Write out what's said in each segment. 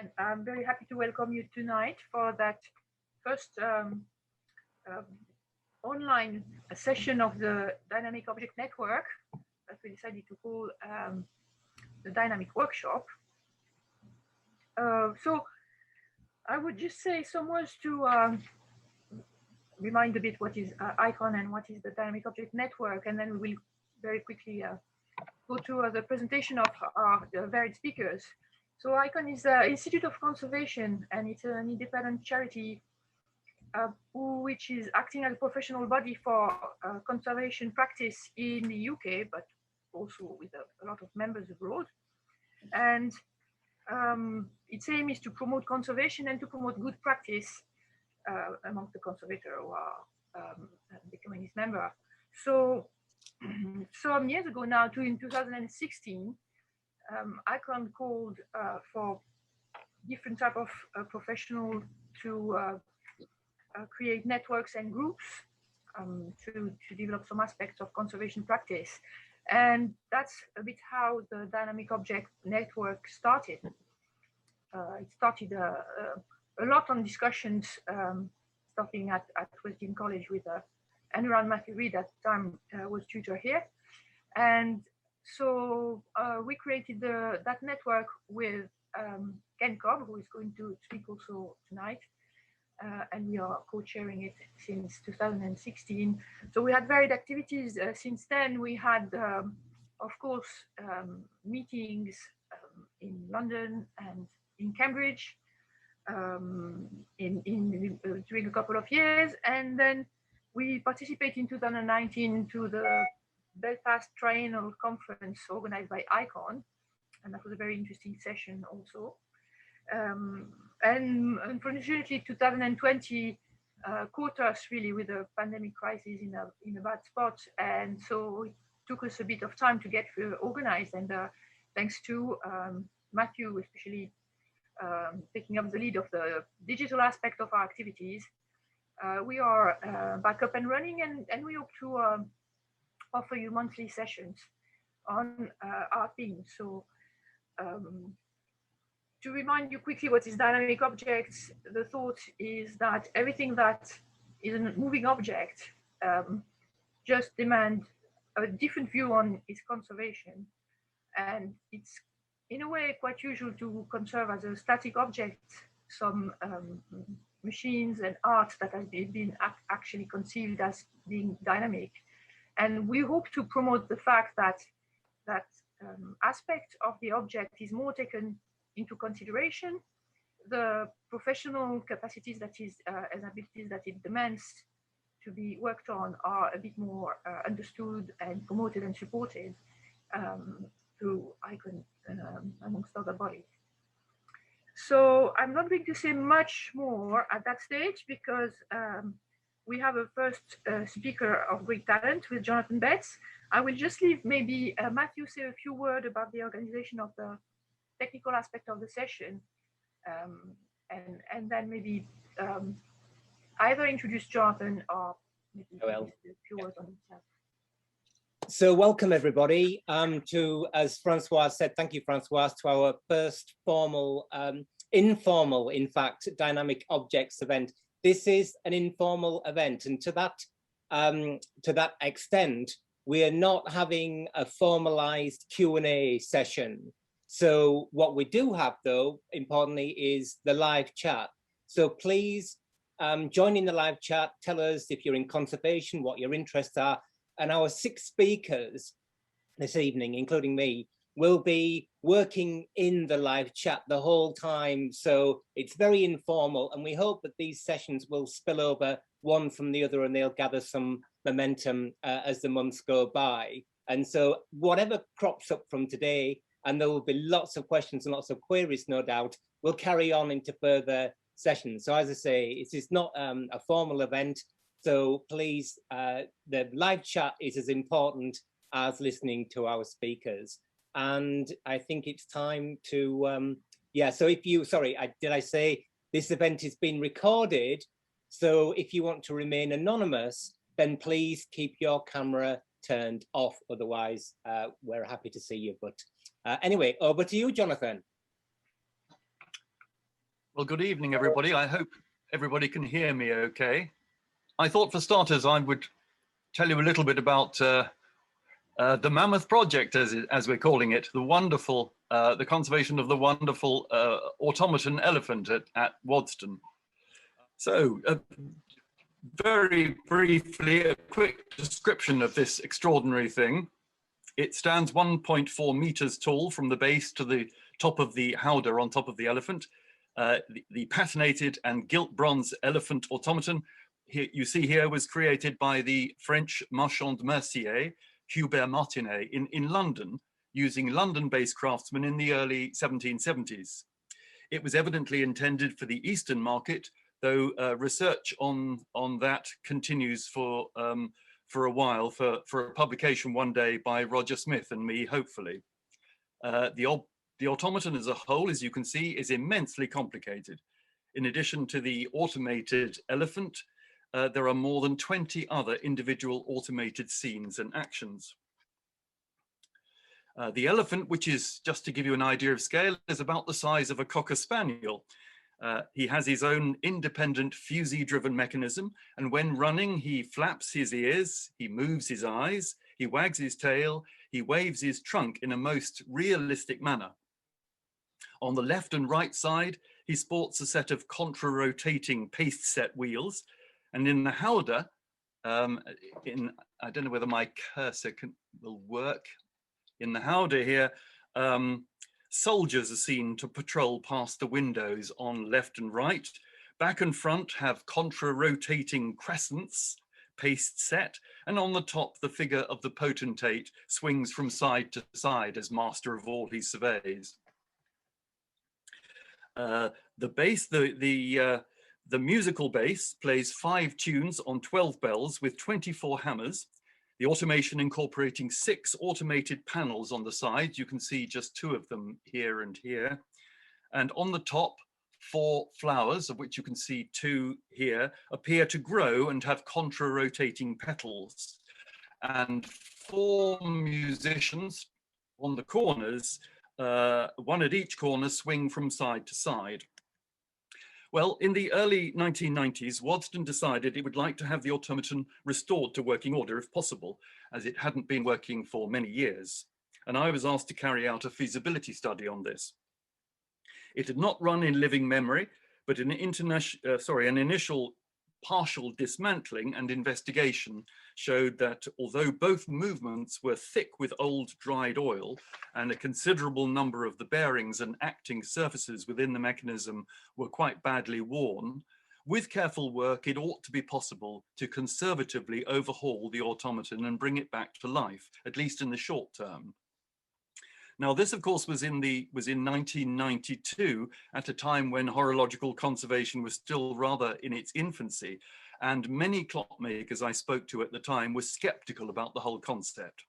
and I'm very happy to welcome you tonight for that first online session of the Dynamic Object Network that we decided to call the Dynamic Workshop. So I would just say some words to remind a bit what is ICON and what is the Dynamic Object Network, and then we will very quickly go to the presentation of our varied speakers. So ICON is the Institute of Conservation, and it's an independent charity which is acting as a professional body for conservation practice in the UK, but also with a lot of members abroad. And its aim is to promote conservation and to promote good practice amongst the conservators who are becoming its member. So some years ago now, in 2016, ICON called for different type of professional to create networks and groups to develop some aspects of conservation practice. And that's a bit how the Dynamic Object Network started. It started a lot on discussions starting at Waddesdon College with Ansoina Matthew Reed at the time was tutor here. And so we created that network with Ken Cobb, who is going to speak also tonight. And we are co-chairing it since 2016. So we had varied activities since then. We had, of course, meetings in London and in Cambridge during a couple of years. And then we participated in 2019 to the Belfast Triennial Conference organized by ICON. And that was a very interesting session also. And unfortunately, 2020 caught us really with a pandemic crisis in a bad spot, and so it took us a bit of time to get organized. And thanks to Matthew, especially taking up the lead of the digital aspect of our activities, we are back up and running, and we hope to offer you monthly sessions on our theme. So. To remind you quickly what is dynamic objects, the thought is that everything that is a moving object just demands a different view on its conservation. And it's in a way quite usual to conserve as a static object some machines and art that has been actually conceived as being dynamic. And we hope to promote the fact that that aspect of the object is more taken into consideration, the professional capacities that is and abilities that it demands to be worked on are a bit more understood and promoted and supported through ICON amongst other bodies. So I'm not going to say much more at that stage because we have a first speaker of great talent with Jonathan Betts. I will just leave maybe Matthew say a few words about the organization of the technical aspect of the session, and then maybe either introduce Jonathan or maybe a few words on himself. So welcome everybody to, as Francoise said, thank you Francoise, to our first formal, informal, in fact, Dynamic Objects event. This is an informal event, and to that extent, we are not having a formalized Q&A session. So what we do have, though, importantly, is the live chat. So please join in the live chat. Tell us if you're in conservation, what your interests are. And our 6 speakers this evening, including me, will be working in the live chat the whole time. So it's very informal. And we hope that these sessions will spill over one from the other and they'll gather some momentum as the months go by. And so whatever crops up from today, and there will be lots of questions and lots of queries, no doubt, we'll carry on into further sessions. So as I say, it is not a formal event. So please, the live chat is as important as listening to our speakers. And I think it's time to, yeah, so if you, sorry, did I say this event is being recorded? So if you want to remain anonymous, then please keep your camera turned off. Otherwise, we're happy to see you. But anyway, over to you, Jonathan. Well, good evening, everybody. I hope everybody can hear me okay. I thought for starters, I would tell you a little bit about the Mammoth Project, as we're calling it, the conservation of the wonderful automaton elephant at Waddesdon. So, very briefly, a quick description of this extraordinary thing. It stands 1.4 meters tall from the base to the top of the howdah on top of the elephant. The patinated and gilt bronze elephant automaton here, you see here, was created by the French marchand de mercier, Hubert Martinet, in London, using London-based craftsmen in the early 1770s. It was evidently intended for the Eastern market, though research on that continues for a while, for a publication one day by Roger Smith and me, hopefully. The automaton as a whole, as you can see, is immensely complicated. In addition to the automated elephant, there are more than 20 other individual automated scenes and actions. The elephant, which is, just to give you an idea of scale, is about the size of a Cocker Spaniel. He has his own independent fusee-driven mechanism, and when running, he flaps his ears, he moves his eyes, he wags his tail, he waves his trunk in a most realistic manner. On the left and right side, he sports a set of contra-rotating paste set wheels, and in the howdah, I don't know whether my cursor will work. In the howdah here, soldiers are seen to patrol past the windows on left and right. Back and front have contra-rotating crescents, paste set, and on the top, the figure of the potentate swings from side to side as master of all he surveys. The bass, the musical bass plays 5 tunes on 12 bells with 24 hammers. The automation incorporating 6 automated panels on the sides. You can see just 2 of them here and here. And on the top, 4 flowers, of which you can see 2 here, appear to grow and have contra-rotating petals. And 4 musicians on the corners, one at each corner, swing from side to side. Well, in the early 1990s, Waddesdon decided it would like to have the automaton restored to working order if possible, as it hadn't been working for many years. And I was asked to carry out a feasibility study on this. It had not run in living memory, but an initial partial dismantling and investigation showed that although both movements were thick with old dried oil and a considerable number of the bearings and acting surfaces within the mechanism were quite badly worn, with careful work it ought to be possible to conservatively overhaul the automaton and bring it back to life, at least in the short term. Now, this, of course, was in 1992, at a time when horological conservation was still rather in its infancy, and many clockmakers I spoke to at the time were skeptical about the whole concept.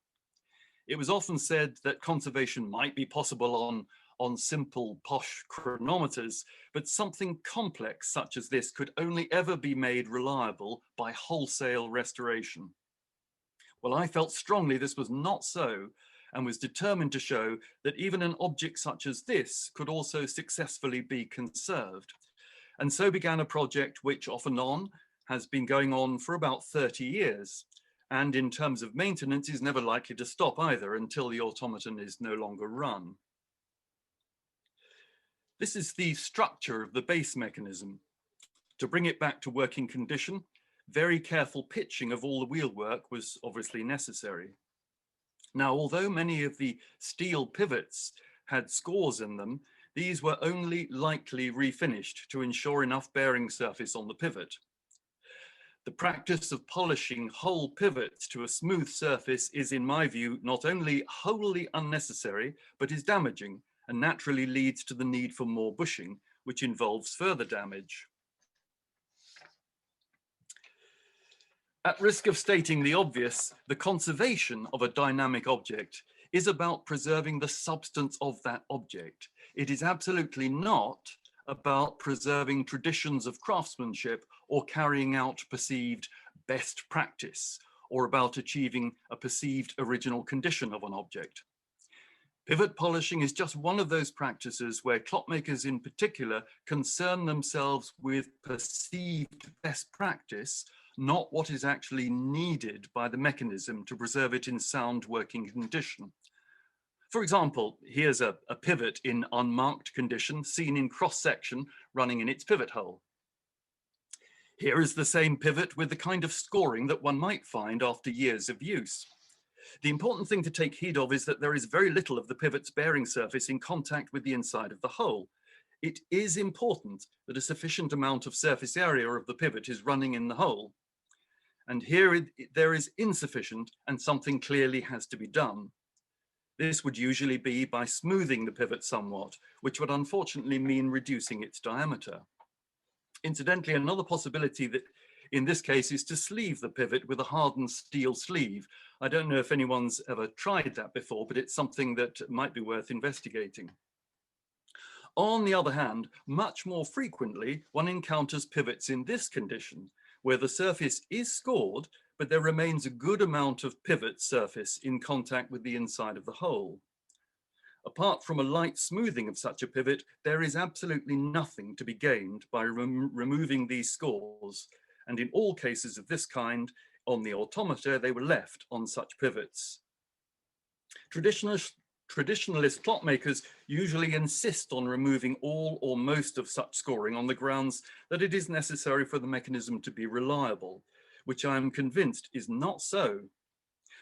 It was often said that conservation might be possible on simple, posh chronometers, but something complex such as this could only ever be made reliable by wholesale restoration. Well, I felt strongly this was not so, and was determined to show that even an object such as this could also successfully be conserved. And so began a project which, off and on, has been going on for about 30 years, and in terms of maintenance is never likely to stop either until the automaton is no longer run. This is the structure of the base mechanism. To bring it back to working condition, very careful pitching of all the wheelwork was obviously necessary. Now, although many of the steel pivots had scores in them, these were only lightly refinished to ensure enough bearing surface on the pivot. The practice of polishing whole pivots to a smooth surface is, in my view, not only wholly unnecessary, but is damaging and naturally leads to the need for more bushing, which involves further damage. At risk of stating the obvious, the conservation of a dynamic object is about preserving the substance of that object. It is absolutely not about preserving traditions of craftsmanship or carrying out perceived best practice, or about achieving a perceived original condition of an object. Pivot polishing is just one of those practices where clockmakers in particular concern themselves with perceived best practice, not what is actually needed by the mechanism to preserve it in sound working condition. For example, here's a pivot in unmarked condition seen in cross-section running in its pivot hole. Here is the same pivot with the kind of scoring that one might find after years of use. The important thing to take heed of is that there is very little of the pivot's bearing surface in contact with the inside of the hole. It is important that a sufficient amount of surface area of the pivot is running in the hole. And here there is insufficient and something clearly has to be done. This would usually be by smoothing the pivot somewhat, which would unfortunately mean reducing its diameter. Incidentally, another possibility that in this case is to sleeve the pivot with a hardened steel sleeve. I don't know if anyone's ever tried that before, but it's something that might be worth investigating. On the other hand, much more frequently, one encounters pivots in this condition, where the surface is scored, but there remains a good amount of pivot surface in contact with the inside of the hole. Apart from a light smoothing of such a pivot, there is absolutely nothing to be gained by removing these scores. And in all cases of this kind, on the automata, they were left on such pivots. Traditionalist clockmakers usually insist on removing all or most of such scoring on the grounds that it is necessary for the mechanism to be reliable, which I am convinced is not so.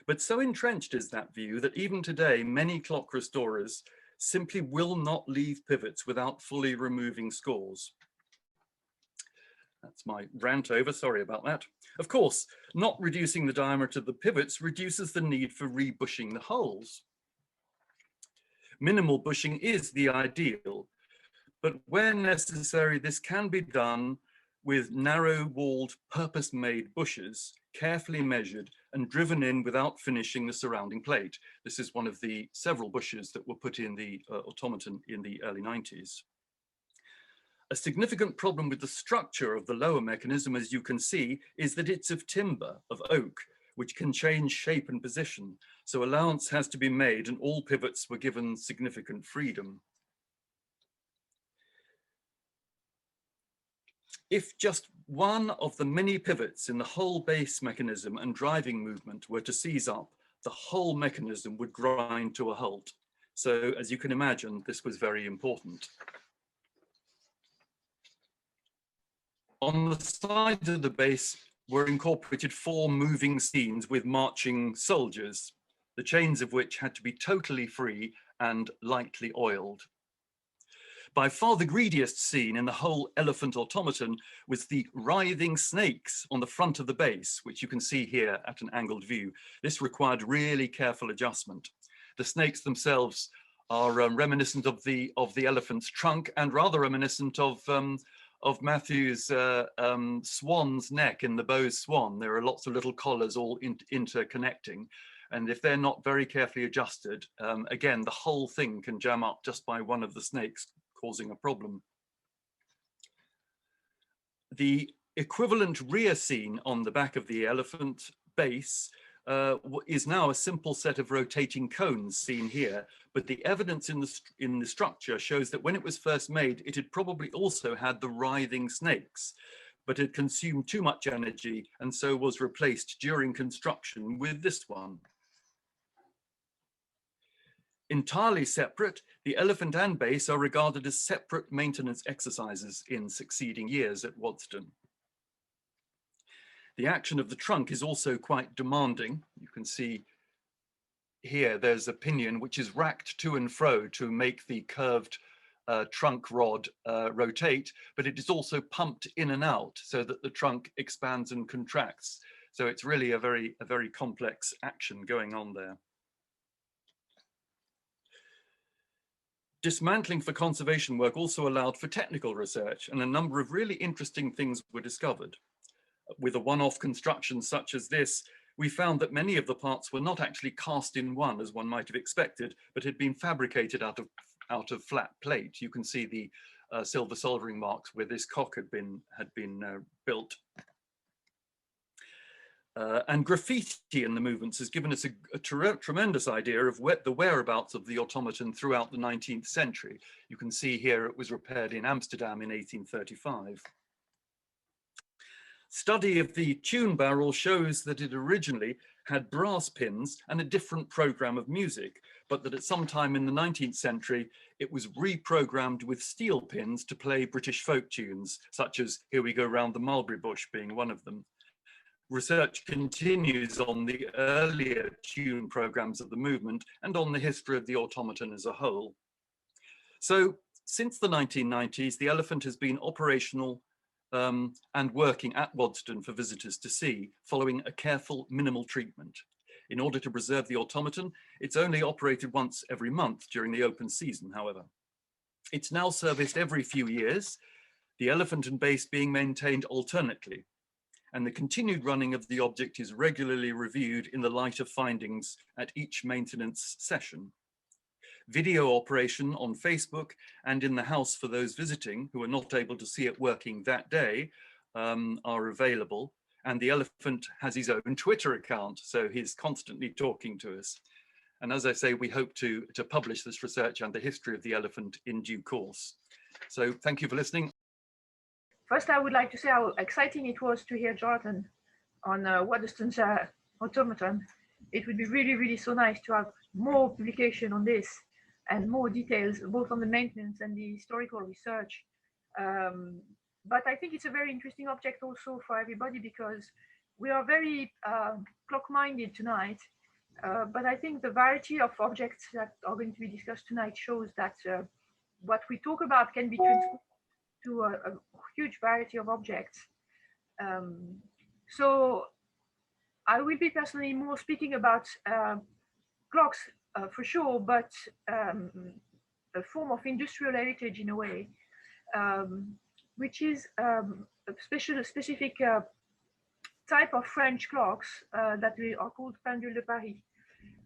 But so entrenched is that view that even today, many clock restorers simply will not leave pivots without fully removing scores. That's my rant over, sorry about that. Of course, not reducing the diameter of the pivots reduces the need for rebushing the holes. Minimal bushing is the ideal, but where necessary, this can be done with narrow-walled, purpose-made bushes, carefully measured and driven in without finishing the surrounding plate. This is one of the several bushes that were put in the automaton in the early 90s. A significant problem with the structure of the lower mechanism, as you can see, is that it's of timber, of oak, which can change shape and position. So allowance has to be made and all pivots were given significant freedom. If just one of the many pivots in the whole base mechanism and driving movement were to seize up, the whole mechanism would grind to a halt. So as you can imagine, this was very important. On the side of the base were incorporated 4 moving scenes with marching soldiers, the chains of which had to be totally free and lightly oiled. By far the greediest scene in the whole elephant automaton was the writhing snakes on the front of the base, which you can see here at an angled view. This required really careful adjustment. The snakes themselves are reminiscent of the elephant's trunk and rather reminiscent of Matthew's swan's neck in the bow's swan. There are lots of little collars all interconnecting. And if they're not very carefully adjusted, again, the whole thing can jam up just by one of the snakes causing a problem. The equivalent rear scene on the back of the elephant base is now a simple set of rotating cones seen here, but the evidence in the structure shows that when it was first made, it had probably also had the writhing snakes, but had consumed too much energy and so was replaced during construction with this one. Entirely separate, the elephant and base are regarded as separate maintenance exercises in succeeding years at Waddesdon. The action of the trunk is also quite demanding. You can see here there's a pinion which is racked to and fro to make the curved trunk rod rotate, but it is also pumped in and out so that the trunk expands and contracts. So it's really a very complex action going on there. Dismantling for conservation work also allowed for technical research, and a number of really interesting things were discovered. With a one-off construction such as this, we found that many of the parts were not actually cast in one, as one might have expected, but had been fabricated out of flat plate. You can see the silver soldering marks where this cock had been built. And graffiti in the movements has given us a tremendous idea of the whereabouts of the automaton throughout the 19th century. You can see here it was repaired in Amsterdam in 1835. Study of the tune barrel shows that it originally had brass pins and a different program of music, but that at some time in the 19th century, it was reprogrammed with steel pins to play British folk tunes, such as Here We Go Round the Mulberry Bush being one of them. Research continues on the earlier tune programs of the movement and on the history of the automaton as a whole. So since the 1990s, the elephant has been operational and working at Waddesdon for visitors to see, following a careful minimal treatment. In order to preserve the automaton, it's only operated once every month during the open season, however. It's now serviced every few years, the elephant and base being maintained alternately, and the continued running of the object is regularly reviewed in the light of findings at each maintenance session. Video operation on Facebook and in the house for those visiting who are not able to see it working that day are available. And the elephant has his own Twitter account, so he's constantly talking to us. And as I say, we hope to publish this research and the history of the elephant in due course. So thank you for listening. First, I would like to say how exciting it was to hear Jonathan on Waddesdon's automaton. It would be really, really so nice to have more publication on this and more details, both on the maintenance and the historical research. But I think it's a very interesting object also for everybody, because we are very clock-minded tonight. But I think the variety of objects that are going to be discussed tonight shows that what we talk about can be transformed to a huge variety of objects. So I will be personally more speaking about clocks for sure, but a form of industrial heritage in a way, which is a specific type of French clocks that are called pendule de Paris.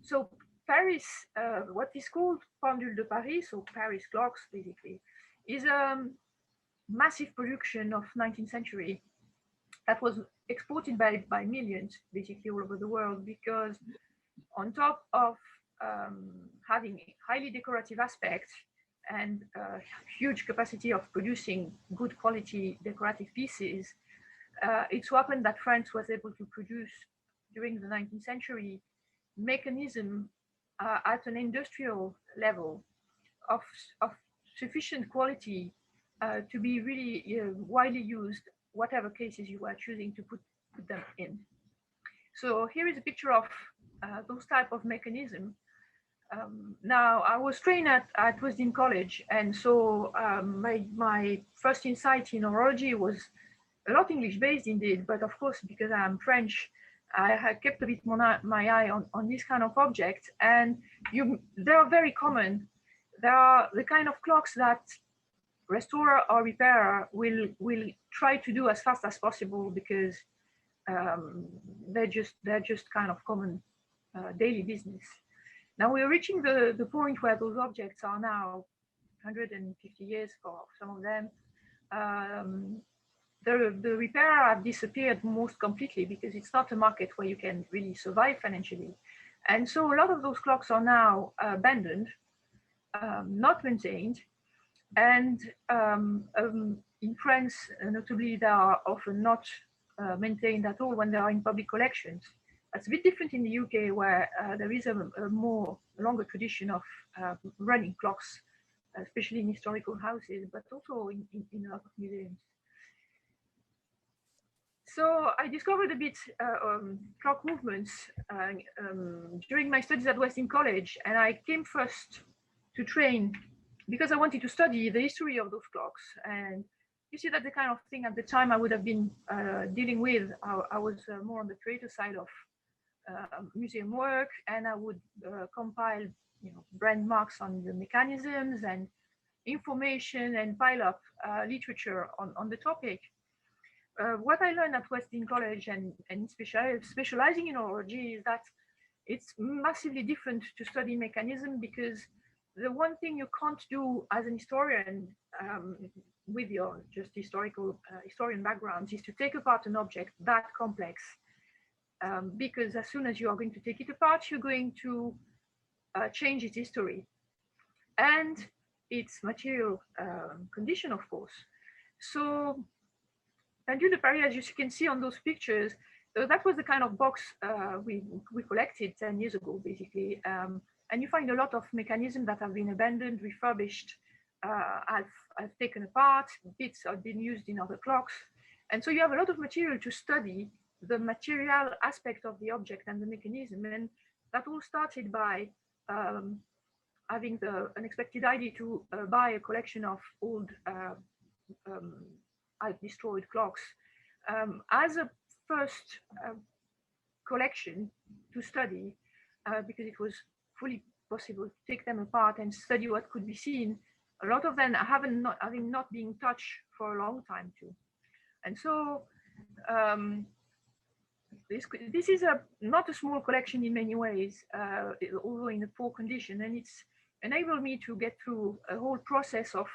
So Paris, what is called pendule de Paris, so Paris clocks basically, is a massive production of 19th century that was exported by millions basically all over the world, because on top of having a highly decorative aspect and a huge capacity of producing good quality decorative pieces, it so happened that France was able to produce during the 19th century mechanism at an industrial level of sufficient quality to be really widely used, whatever cases you are choosing to put them in. So here is a picture of those type of mechanism. Now, I was trained at Waddesdon College, and so my first insight in horology was a lot English-based indeed, but of course, because I'm French, I had kept a bit my eye on this kind of object, and they are very common. They are the kind of clocks that restorer or repairer will try to do as fast as possible, because they're just kind of common daily business. Now we're reaching the point where those objects are now 150 years for some of them. The repairer have disappeared most completely, because it's not a market where you can really survive financially. And so a lot of those clocks are now abandoned, not maintained. And in France, notably, they are often not maintained at all when they are in public collections. That's a bit different in the UK, where there is a longer tradition of running clocks, especially in historical houses, but also in a lot of museums. So I discovered a bit clock movements during my studies at Waddesdon College, and I came first to train because I wanted to study the history of those clocks. And you see, that's the kind of thing at the time I would have been dealing with. I was more on the creator side of museum work, and I would compile, brand marks on the mechanisms and information and pile up literature on the topic. What I learned at Waddesdon College and specializing in horology is that it's massively different to study mechanism, because the one thing you can't do as an historian with your just historian backgrounds is to take apart an object that complex because as soon as you are going to take it apart, you're going to change its history and its material condition, of course. So Pendule de Paris, as you can see on those pictures, that was the kind of box we collected 10 years ago, basically. And you find a lot of mechanisms that have been abandoned, refurbished, have taken apart, bits have been used in other clocks. And so you have a lot of material to study the material aspect of the object and the mechanism. And that all started by having the unexpected idea to buy a collection of old destroyed clocks as a first collection to study, because it was fully possible to take them apart and study what could be seen. A lot of them having not been touched for a long time too. And so this is not a small collection in many ways, although in a poor condition, and it's enabled me to get through a whole process of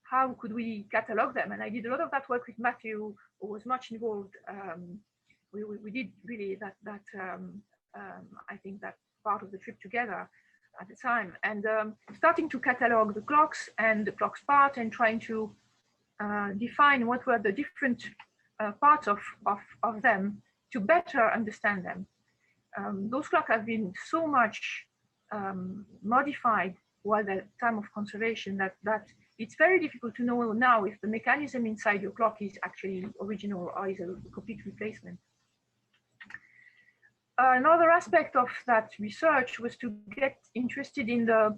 how could we catalog them. And I did a lot of that work with Matthew, who was much involved. We did really that I think that part of the trip together at the time, and starting to catalog the clocks and the clocks part, and trying to define what were the different parts of them to better understand them. Those clocks have been so much modified while the time of conservation that it's very difficult to know now if the mechanism inside your clock is actually original or is a complete replacement. Another aspect of that research was to get interested in the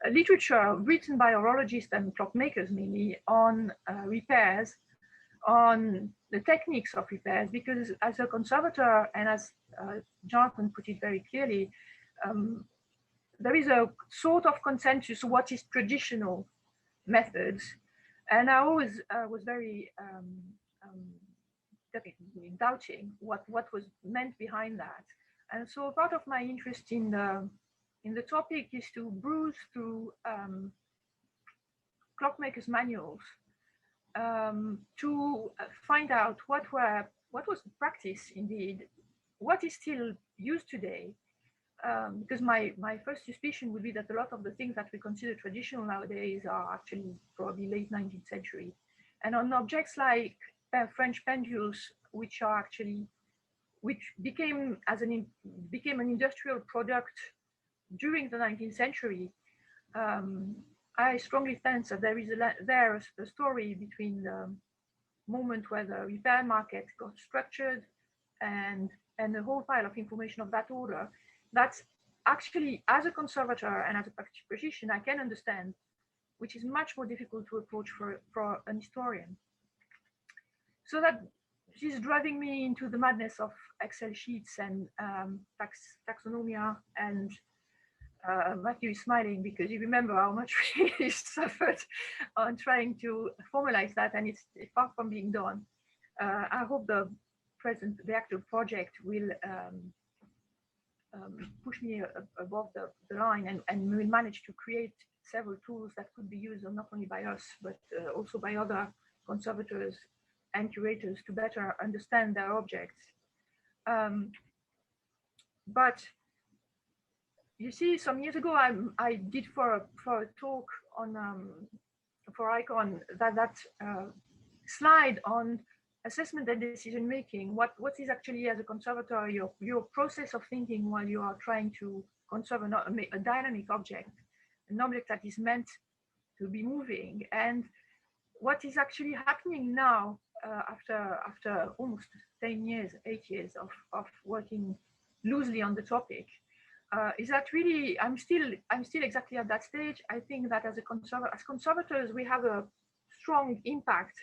literature written by horologists and clockmakers mainly on repairs, on the techniques of repairs, because as a conservator, and as Jonathan put it very clearly, there is a sort of consensus of what is traditional methods. And I always was very doubting what was meant behind that. And so part of my interest in the topic is to browse through clockmakers' manuals to find out what was the practice indeed, what is still used today. Because my first suspicion would be that a lot of the things that we consider traditional nowadays are actually probably late 19th century. And on objects like French pendules, which became an industrial product during the 19th century, I strongly sense that there is a story between the moment where the repair market got structured and a whole pile of information of that order. That's actually, as a conservator and as a practitioner, I can understand, which is much more difficult to approach for an historian. So that is driving me into the madness of Excel sheets and taxonomia. And Matthew is smiling because you remember how much we suffered on trying to formalize that, and it's far from being done. I hope the actual project will push me above the line, and we'll manage to create several tools that could be used not only by us, but also by other conservators and curators to better understand their objects. But you see, some years ago, I did for a talk on for ICON that slide on assessment and decision making. What is actually, as a conservator, your process of thinking while you are trying to conserve a dynamic object, an object that is meant to be moving, and what is actually happening now after almost 10 years, 8 years of working loosely on the topic. Is that really I'm still exactly at that stage. I think that as conservators, we have a strong impact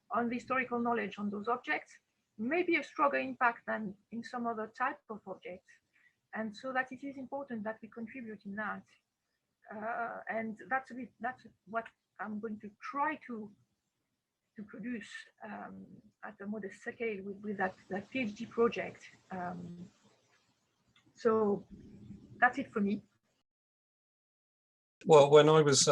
on the historical knowledge on those objects, maybe a stronger impact than in some other type of objects, and so that it is important that we contribute in that. And that's what I'm going to try to produce at a modest scale with that PhD project. So that's it for me. Well, when I was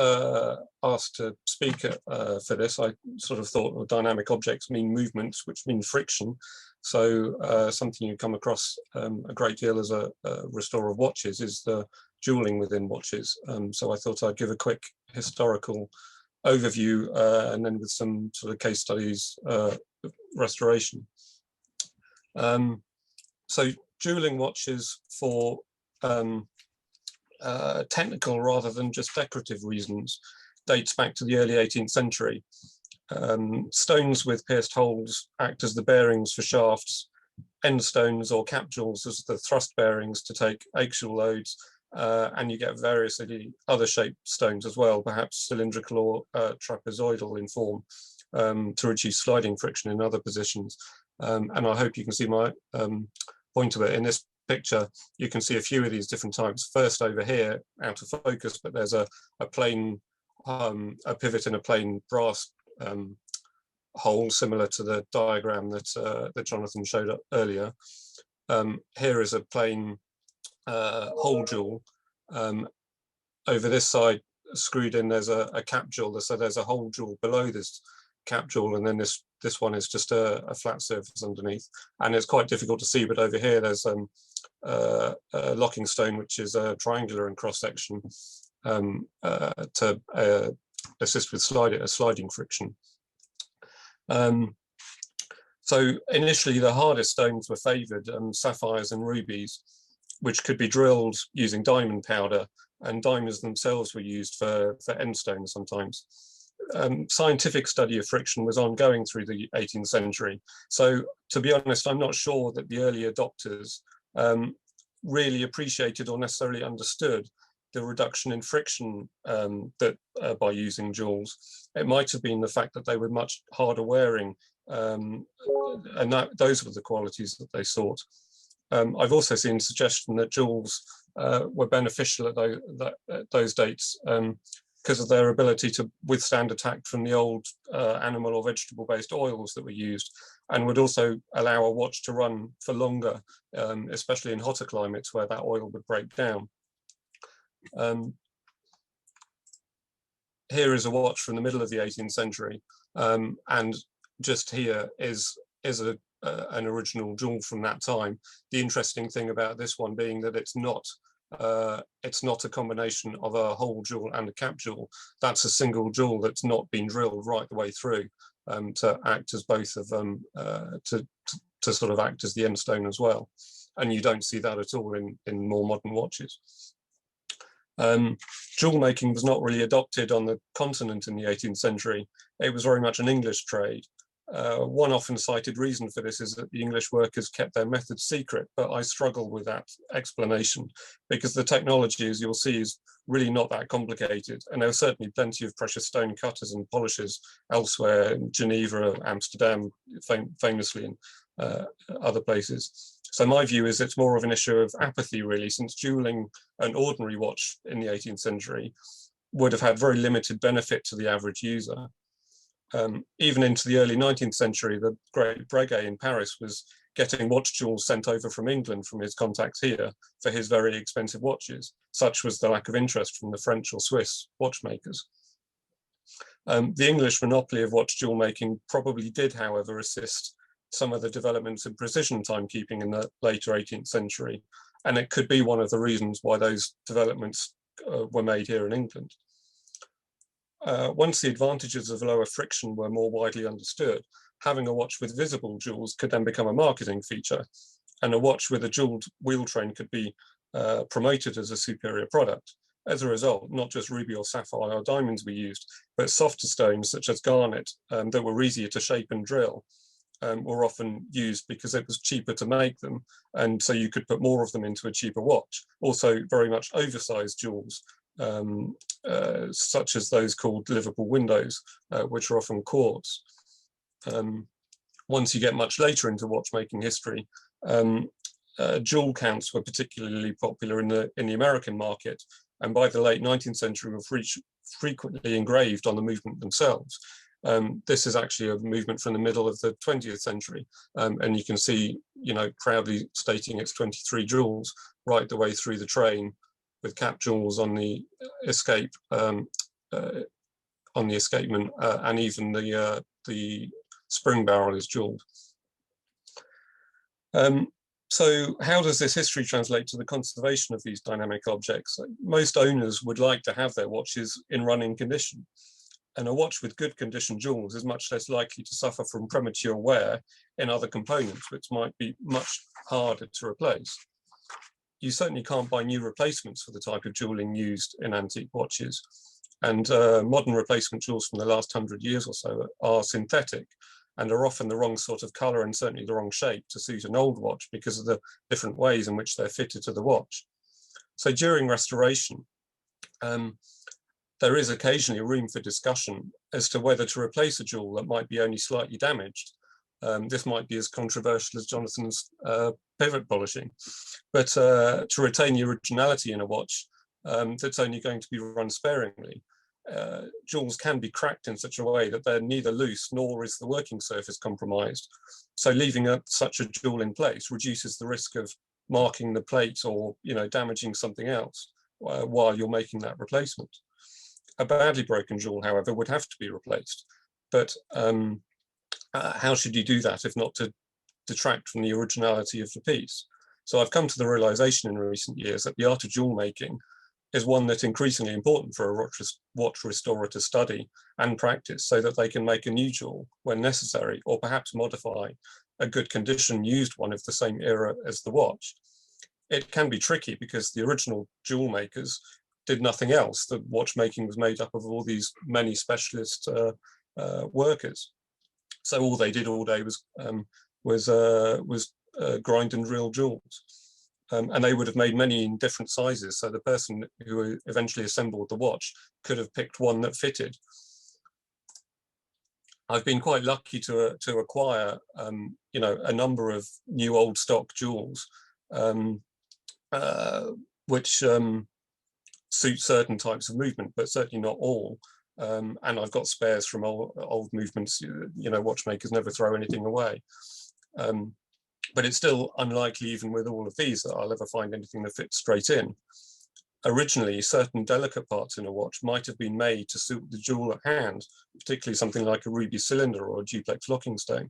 asked to speak for this, I sort of thought, well, dynamic objects mean movements, which mean friction. So something you come across a great deal as a restorer of watches is the jewelling within watches. So I thought I'd give a quick historical overview and then with some sort of case studies restoration. So jewelling watches for technical rather than just decorative reasons dates back to the early 18th century. Stones with pierced holes act as the bearings for shafts, end stones or cap jewels as the thrust bearings to take axial loads, and you get various other shaped stones as well, perhaps cylindrical or trapezoidal in form, to reduce sliding friction in other positions. And I hope you can see my point of it. In this picture, you can see a few of these different types. First over here, out of focus, but there's a plain, a pivot in a plain brass hole, similar to the diagram that, that Jonathan showed up earlier. Here is a plain hole jewel. Over this side, screwed in, there's a cap jewel, so there's a hole jewel below this cap jewel, and then this one is just a flat surface underneath, and it's quite difficult to see, but over here there's a locking stone which is triangular in cross section to assist with sliding friction. So initially the hardest stones were favoured, sapphires and rubies, which could be drilled using diamond powder, and diamonds themselves were used for end stones sometimes. Scientific study of friction was ongoing through the 18th century. So to be honest, I'm not sure that the early adopters really appreciated or necessarily understood the reduction in friction that by using jewels. It might have been the fact that they were much harder wearing, and those were the qualities that they sought. I've also seen suggestion that jewels were beneficial at those dates because of their ability to withstand attack from the old animal or vegetable-based oils that were used, and would also allow a watch to run for longer, especially in hotter climates where that oil would break down. Here is a watch from the middle of the 18th century, and just here is an original jewel from that time. The interesting thing about this one being that it's not a combination of a hole jewel and a cap jewel. That's a single jewel that's not been drilled right the way through to act as both of them, to sort of act as the end stone as well. And you don't see that at all in more modern watches. Jewel making was not really adopted on the continent in the 18th century. It was very much an English trade. One often cited reason for this is that the English workers kept their methods secret, but I struggle with that explanation because the technology, as you'll see, is really not that complicated. And there were certainly plenty of precious stone cutters and polishers elsewhere, in Geneva, Amsterdam, famously, and other places. So my view is it's more of an issue of apathy, really, since jeweling an ordinary watch in the 18th century would have had very limited benefit to the average user. Even into the early 19th century, the great Breguet in Paris was getting watch jewels sent over from England from his contacts here for his very expensive watches. Such was the lack of interest from the French or Swiss watchmakers. The English monopoly of watch jewel making probably did, however, assist some of the developments in precision timekeeping in the later 18th century. And it could be one of the reasons why those developments were made here in England. Once the advantages of lower friction were more widely understood, having a watch with visible jewels could then become a marketing feature, and a watch with a jeweled wheel train could be promoted as a superior product. As a result, not just ruby or sapphire or diamonds were used, but softer stones such as garnet that were easier to shape and drill were often used because it was cheaper to make them, and so you could put more of them into a cheaper watch. Also very much oversized jewels, such as those called Liverpool windows, which are often quartz. Once you get much later into watchmaking history, jewel counts were particularly popular in the American market, and by the late 19th century were frequently engraved on the movement themselves. This is actually a movement from the middle of the 20th century, and you can see, proudly stating it's 23 jewels right the way through the train with cap jewels on the escape, on the escapement, and even the spring barrel is jeweled. So how does this history translate to the conservation of these dynamic objects? Most owners would like to have their watches in running condition, and a watch with good condition jewels is much less likely to suffer from premature wear in other components, which might be much harder to replace. You certainly can't buy new replacements for the type of jewelling used in antique watches. And modern replacement jewels from the last 100 years or so are synthetic and are often the wrong sort of color and certainly the wrong shape to suit an old watch because of the different ways in which they're fitted to the watch. So during restoration, there is occasionally room for discussion as to whether to replace a jewel that might be only slightly damaged. This might be as controversial as Jonathan's pivot polishing, but to retain the originality in a watch that's only going to be run sparingly, jewels can be cracked in such a way that they're neither loose nor is the working surface compromised. So leaving such a jewel in place reduces the risk of marking the plate or damaging something else while you're making that replacement. A badly broken jewel, however, would have to be replaced. But how should you do that if not to detract from the originality of the piece? So I've come to the realization in recent years that the art of jewel making is one that's increasingly important for a watch restorer to study and practice so that they can make a new jewel when necessary, or perhaps modify a good condition used one of the same era as the watch. It can be tricky because the original jewel makers did nothing else. The watchmaking was made up of all these many specialist workers. So all they did all day was grind and drill jewels. And they would have made many in different sizes. So the person who eventually assembled the watch could have picked one that fitted. I've been quite lucky to acquire, a number of new old stock jewels, which suit certain types of movement, but certainly not all. And I've got spares from old movements. Watchmakers never throw anything away. But it's still unlikely, even with all of these, that I'll ever find anything that fits straight in. Originally, certain delicate parts in a watch might have been made to suit the jewel at hand, particularly something like a ruby cylinder or a duplex locking stone.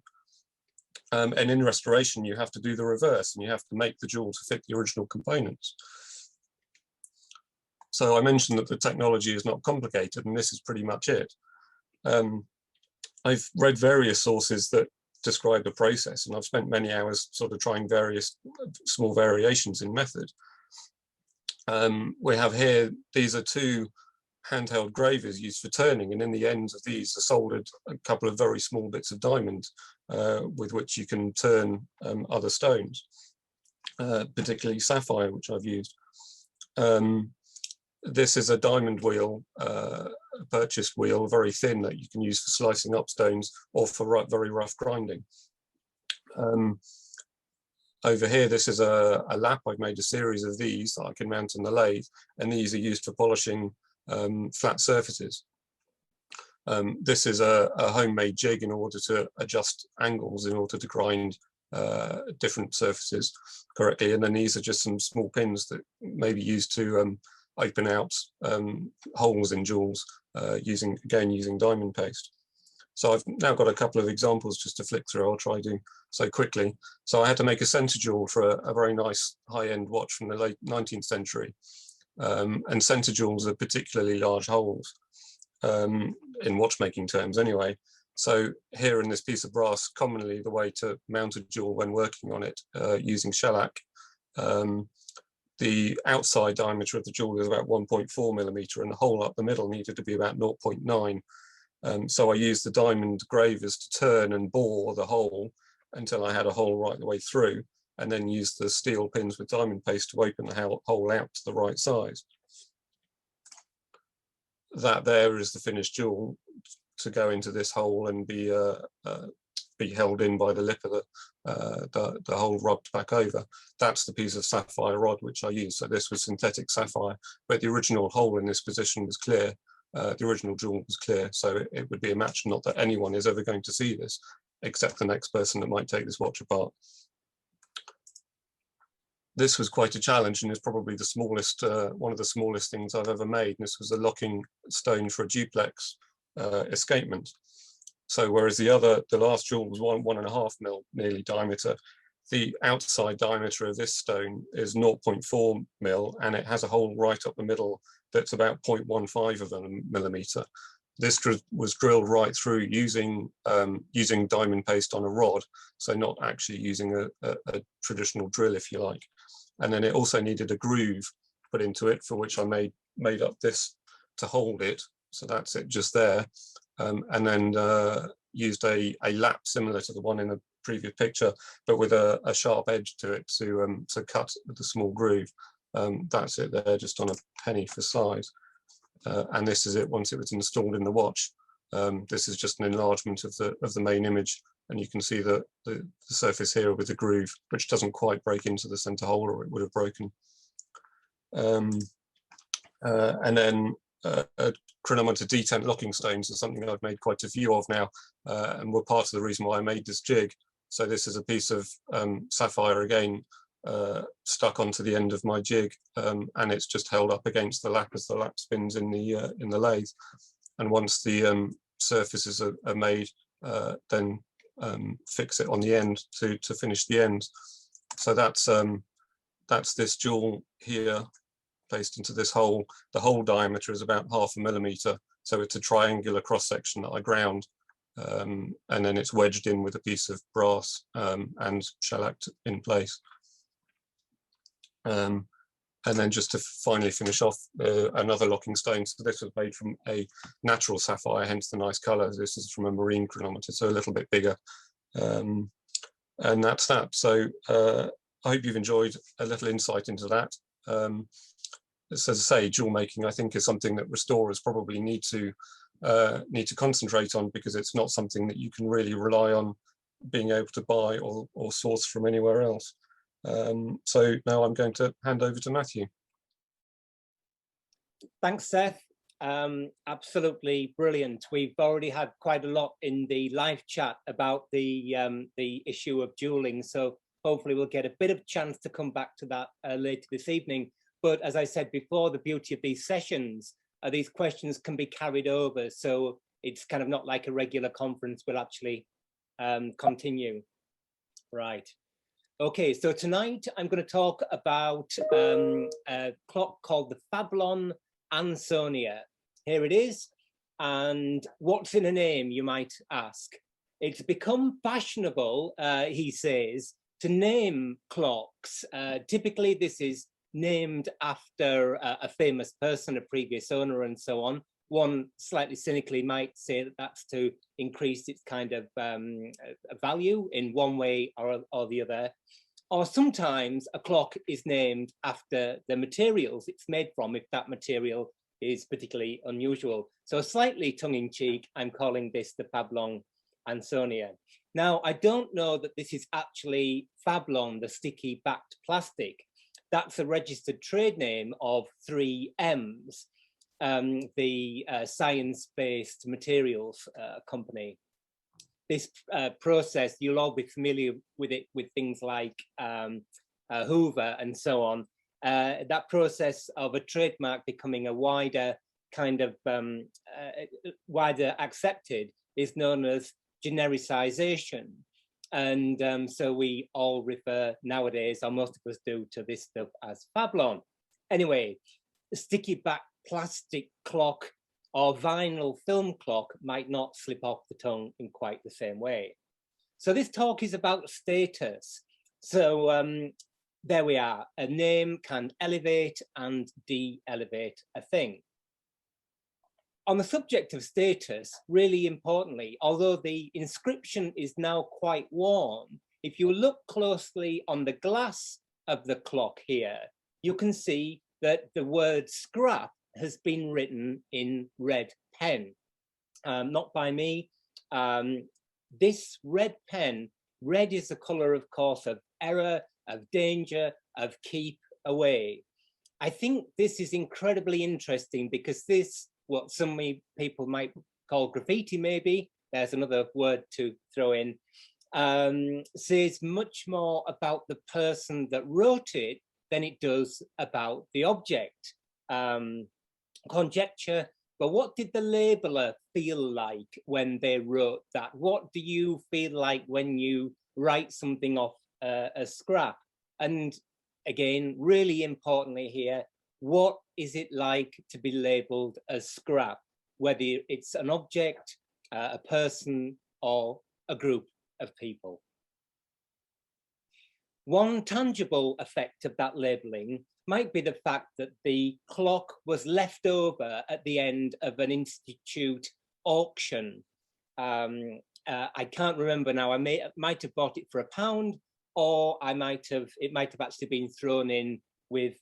And in restoration, you have to do the reverse, and you have to make the jewel to fit the original components. So I mentioned that the technology is not complicated, and this is pretty much it. I've read various sources that describe the process, and I've spent many hours sort of trying various small variations in method. We have here, these are two handheld gravers used for turning, and in the ends of these are soldered a couple of very small bits of diamond with which you can turn other stones, particularly sapphire, which I've used. This is a diamond wheel, a purchased wheel, very thin, that you can use for slicing up stones or for very rough grinding. Over here, this is a lap. I've made a series of these that I can mount on the lathe, and these are used for polishing flat surfaces. This is a homemade jig in order to adjust angles in order to grind different surfaces correctly. And then these are just some small pins that may be used to open out holes in jewels using diamond paste. So I've now got a couple of examples just to flick through. I'll try to so quickly. So I had to make a center jewel for a very nice high-end watch from the late 19th century. And center jewels are particularly large holes in watchmaking terms anyway. So here in this piece of brass, commonly the way to mount a jewel when working on it using shellac, the outside diameter of the jewel is about 1.4 millimeter, and the hole up the middle needed to be about 0.9. So I used the diamond gravers to turn and bore the hole until I had a hole right the way through, and then used the steel pins with diamond paste to open the hole out to the right size. That there is the finished jewel to go into this hole and be held in by the lip of the hole rubbed back over. That's the piece of sapphire rod which I used. So this was synthetic sapphire, but the original hole in this position was clear. The original jewel was clear, so it would be a match. Not that anyone is ever going to see this, except the next person that might take this watch apart. this was quite a challenge, and is probably the smallest, one of the smallest things I've ever made. And this was a locking stone for a duplex escapement. So whereas the last jewel was 1.5 mil nearly diameter, the outside diameter of this stone is 0.4 mil, and it has a hole right up the middle that's about 0.15 of a millimeter. This was drilled right through using diamond paste on a rod, so not actually using a traditional drill, if you like. And then it also needed a groove put into it, for which I made up this to hold it. So that's it just there. And then used a lap similar to the one in the previous picture, but with a sharp edge to it to cut with a small groove. That's it there, just on a penny for size. And this is it once it was installed in the watch. This is just an enlargement of the main image, and you can see the surface here with the groove, which doesn't quite break into the center hole, or it would have broken. And then Chronometer Detent locking stones is something I've made quite a few of now, and were part of the reason why I made this jig. So this is a piece of sapphire again, stuck onto the end of my jig, and it's just held up against the lap as the lap spins in the lathe. And once the surfaces are made, then fix it on the end to finish the end. So that's this jewel here placed into this hole. The hole diameter is about 0.5 millimeter, so it's a triangular cross section that I ground, and then it's wedged in with a piece of brass and shellacked in place. And then just to finally finish off, another locking stone. So this was made from a natural sapphire, hence the nice color. This is from a marine chronometer, so a little bit bigger. And that's that. So I hope you've enjoyed a little insight into that. As I say, jewel making, I think, is something that restorers probably need to concentrate on, because it's not something that you can really rely on being able to buy or source from anywhere else. So now I'm going to hand over to Matthew. Thanks, Seth. Absolutely brilliant. We've already had quite a lot in the live chat about the issue of dueling, so hopefully we'll get a bit of chance to come back to that later this evening. But as I said before, the beauty of these sessions are these questions can be carried over, so it's kind of not like a regular conference. We'll actually continue. Right. Okay, so tonight I'm going to talk about a clock called the Fablon Ansoina. Here it is. And what's in a name, you might ask? It's become fashionable, he says, to name clocks. Typically, this is named after a famous person, a previous owner, and so on. One slightly cynically might say that that's to increase its kind of value in one way or the other. Or sometimes a clock is named after the materials it's made from, if that material is particularly unusual. So slightly tongue-in-cheek, I'm calling this the Fablon Ansoina. Now, I don't know that this is actually Fablon, the sticky backed plastic. That's a registered trade name of 3Ms, the science-based materials company. This process, you'll all be familiar with it with things like Hoover and so on. That process of a trademark becoming a wider kind of wider accepted is known as genericization. And so we all refer nowadays, or most of us do, to this stuff as Fablon. Anyway, a sticky back plastic clock or vinyl film clock might not slip off the tongue in quite the same way. So this talk is about status. So there we are. A name can elevate and de-elevate a thing. On the subject of status, really importantly, although the inscription is now quite worn, if you look closely on the glass of the clock here, you can see that the word scrap has been written in red pen, not by me. This red pen, red is the color, of course, of error, of danger, of keep away. I think this is incredibly interesting because this, what some people might call graffiti, maybe, there's another word to throw in, says much more about the person that wrote it than it does about the object. Conjecture, but what did the labeler feel like when they wrote that? What do you feel like when you write something off a scrap? And again, really importantly here, what is it like to be labeled as scrap, whether it's an object, a person, or a group of people? One tangible effect of that labeling might be the fact that the clock was left over at the end of an institute auction. I can't remember now. I might have bought it for £1, or it might have actually been thrown in with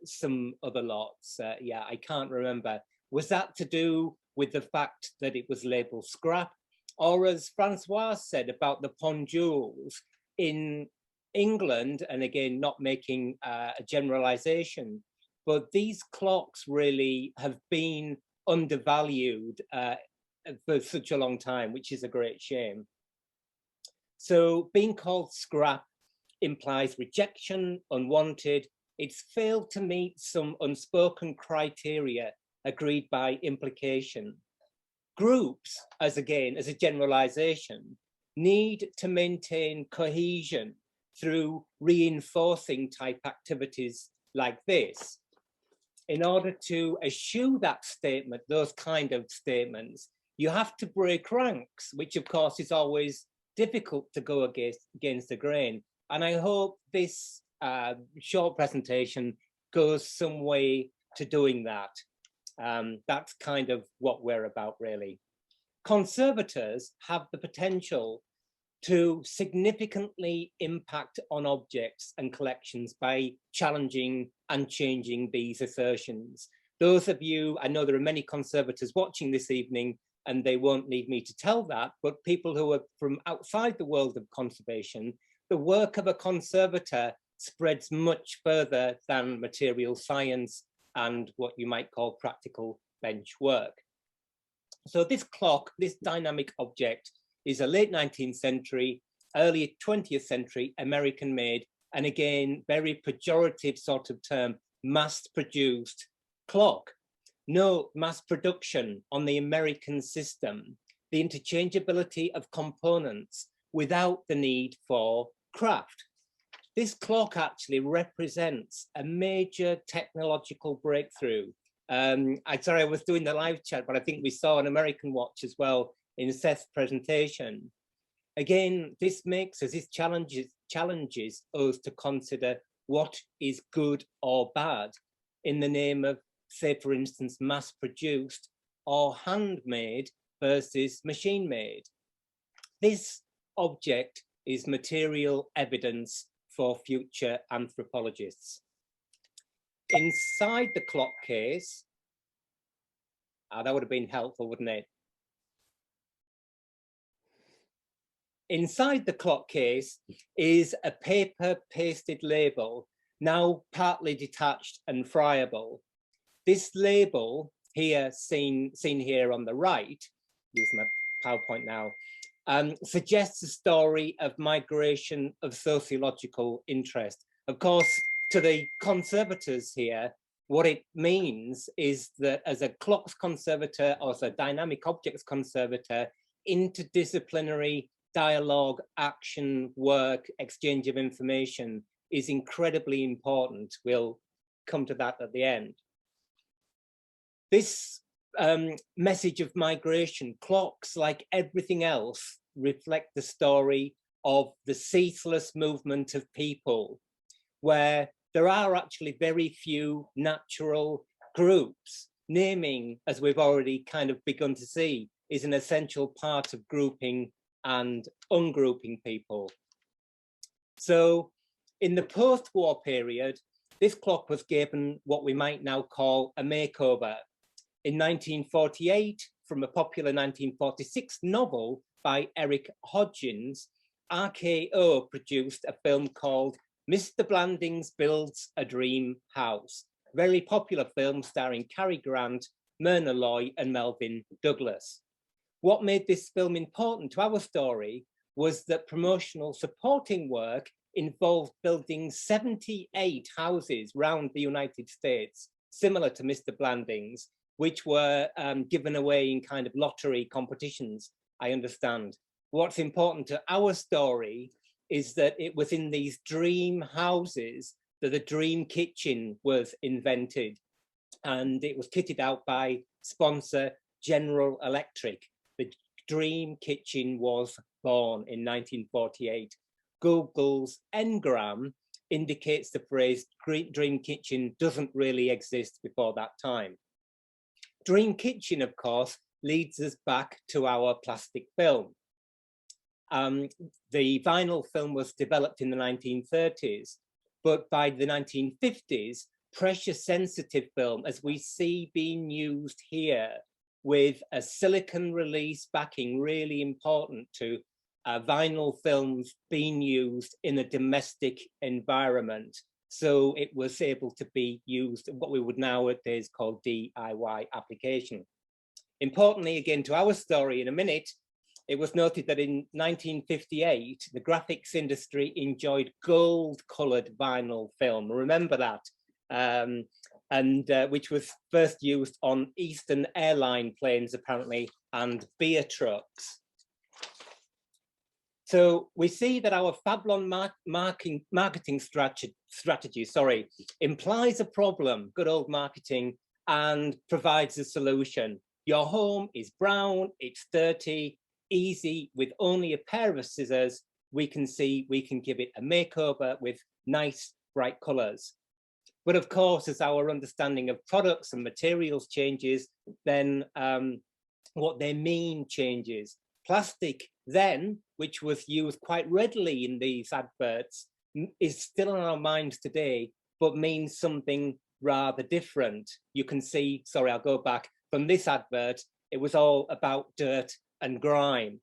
some other lots. Yeah, I can't remember. Was that to do with the fact that it was labeled scrap, or as Francoise said about the pendules in England, and again, not making a generalization, but these clocks really have been undervalued for such a long time, which is a great shame. So being called scrap implies rejection, unwanted. It's failed to meet some unspoken criteria agreed by implication. Groups, as a generalization, need to maintain cohesion through reinforcing type activities like this. In order to eschew that statement, those kind of statements, you have to break ranks, which of course is always difficult to go against the grain. And I hope this short presentation goes some way to doing that. That's kind of what we're about, really. Conservators have the potential to significantly impact on objects and collections by challenging and changing these assertions. Those of you, I know there are many conservators watching this evening, and they won't need me to tell that, but people who are from outside the world of conservation, the work of a conservator spreads much further than material science and what you might call practical bench work. So this clock, this dynamic object, is a late 19th century, early 20th century American made, and again, very pejorative sort of term, mass-produced clock. No mass production on the American system, the interchangeability of components without the need for craft. This clock actually represents a major technological breakthrough. Sorry, I was doing the live chat, but I think we saw an American watch as well in Seth's presentation. Again, this makes us, this challenges us to consider what is good or bad in the name of, say, for instance, mass-produced or handmade versus machine-made. This object is material evidence for future anthropologists. Inside the clock case, that would have been helpful, wouldn't it? Inside the clock case is a paper pasted label, now partly detached and friable. This label here, seen here on the right, using my PowerPoint now, suggests a story of migration of sociological interest. Of course, to the conservators here, what it means is that as a clocks conservator or as a dynamic objects conservator, interdisciplinary dialogue, action, work, exchange of information is incredibly important. We'll come to that at the end. This message of migration, clocks, like everything else, reflect the story of the ceaseless movement of people, where there are actually very few natural groups. Naming, as we've already kind of begun to see, is an essential part of grouping and ungrouping people. So in the post-war period, this clock was given what we might now call a makeover. In 1948, from a popular 1946 novel by Eric Hodgins, RKO produced a film called Mr. Blandings Builds a Dream House, a very popular film starring Cary Grant, Myrna Loy, and Melvyn Douglas. What made this film important to our story was that promotional supporting work involved building 78 houses around the United States, similar to Mr. Blanding's, which were given away in kind of lottery competitions, I understand. What's important to our story is that it was in these dream houses that the dream kitchen was invented, and it was kitted out by sponsor General Electric. The dream kitchen was born in 1948. Google's Ngram indicates the phrase dream kitchen doesn't really exist before that time. Dream kitchen, of course, leads us back to our plastic film. The vinyl film was developed in the 1930s, but by the 1950s, pressure sensitive film, as we see being used here, with a silicon release backing, really important to vinyl films being used in a domestic environment. So it was able to be used in what we would nowadays call DIY application. Importantly, again, to our story in a minute, it was noted that in 1958, the graphics industry enjoyed gold-colored vinyl film. Remember that? Which was first used on Eastern airline planes, apparently, and beer trucks. So we see that our Fablon marketing strategy, implies a problem, good old marketing, and provides a solution. Your home is brown, it's dirty, easy, with only a pair of scissors. We can give it a makeover with nice, bright colors. But of course, as our understanding of products and materials changes, then what they mean changes. Plastic then, which was used quite readily in these adverts, is still on our minds today, but means something rather different. You can see, sorry, I'll go back, from this advert, it was all about dirt and grime.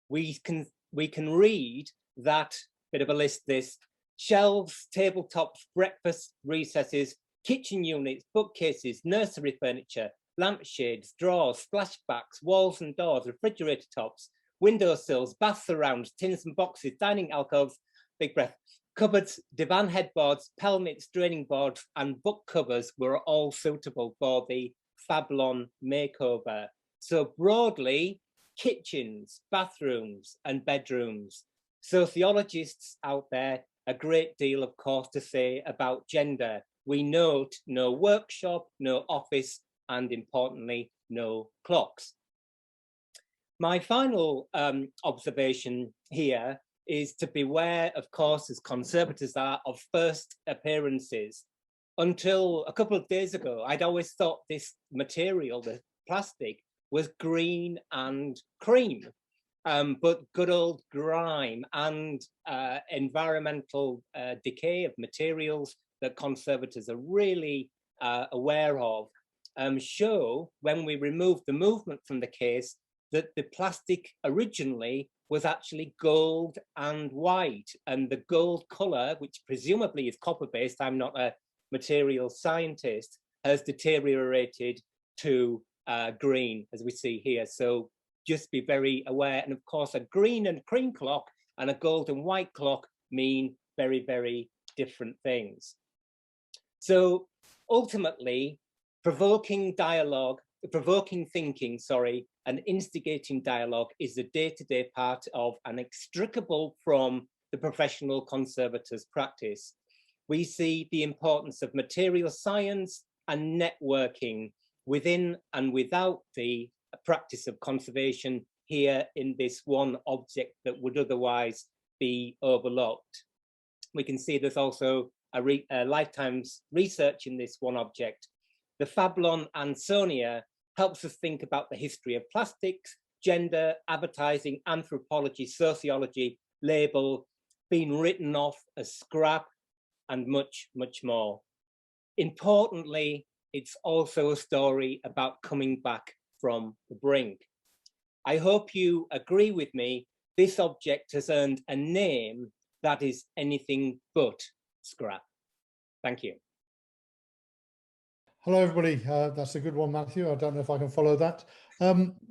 We can read that, bit of a list this, shelves, tabletops, breakfast recesses, kitchen units, bookcases, nursery furniture, lampshades, drawers, splashbacks, walls and doors, refrigerator tops, windowsills, bath surrounds, tins and boxes, dining alcoves, big breath, cupboards, divan headboards, pelmets, draining boards, and book covers were all suitable for the Fablon makeover. So broadly, kitchens, bathrooms, and bedrooms. Sociologists out there, a great deal, of course, to say about gender. We note no workshop, no office, and importantly, no clocks. My final observation here is to beware, of course, as conservators are, of first appearances. Until a couple of days ago, I'd always thought this material, the plastic, was green and cream. But good old grime and environmental decay of materials that conservators are really aware of show, when we remove the movement from the case, that the plastic originally was actually gold and white, and the gold color, which presumably is copper-based, I'm not a material scientist, has deteriorated to green, as we see here. So just be very aware. And of course, a green and cream clock and a gold and white clock mean very, very different things. So ultimately, provoking thinking, and instigating dialogue is the day-to-day part of and inextricable from the professional conservator's practice. We see the importance of material science and networking within and without the practice of conservation here in this one object that would otherwise be overlooked. We can see there's also a lifetime's research in this one object. The Fablon Ansoina helps us think about the history of plastics, gender, advertising, anthropology, sociology, label, being written off as scrap, and much, much more. Importantly, it's also a story about coming back from the brink. I hope you agree with me, this object has earned a name that is anything but scrap. Thank you. Hello, everybody. That's a good one, Matthew. I don't know if I can follow that.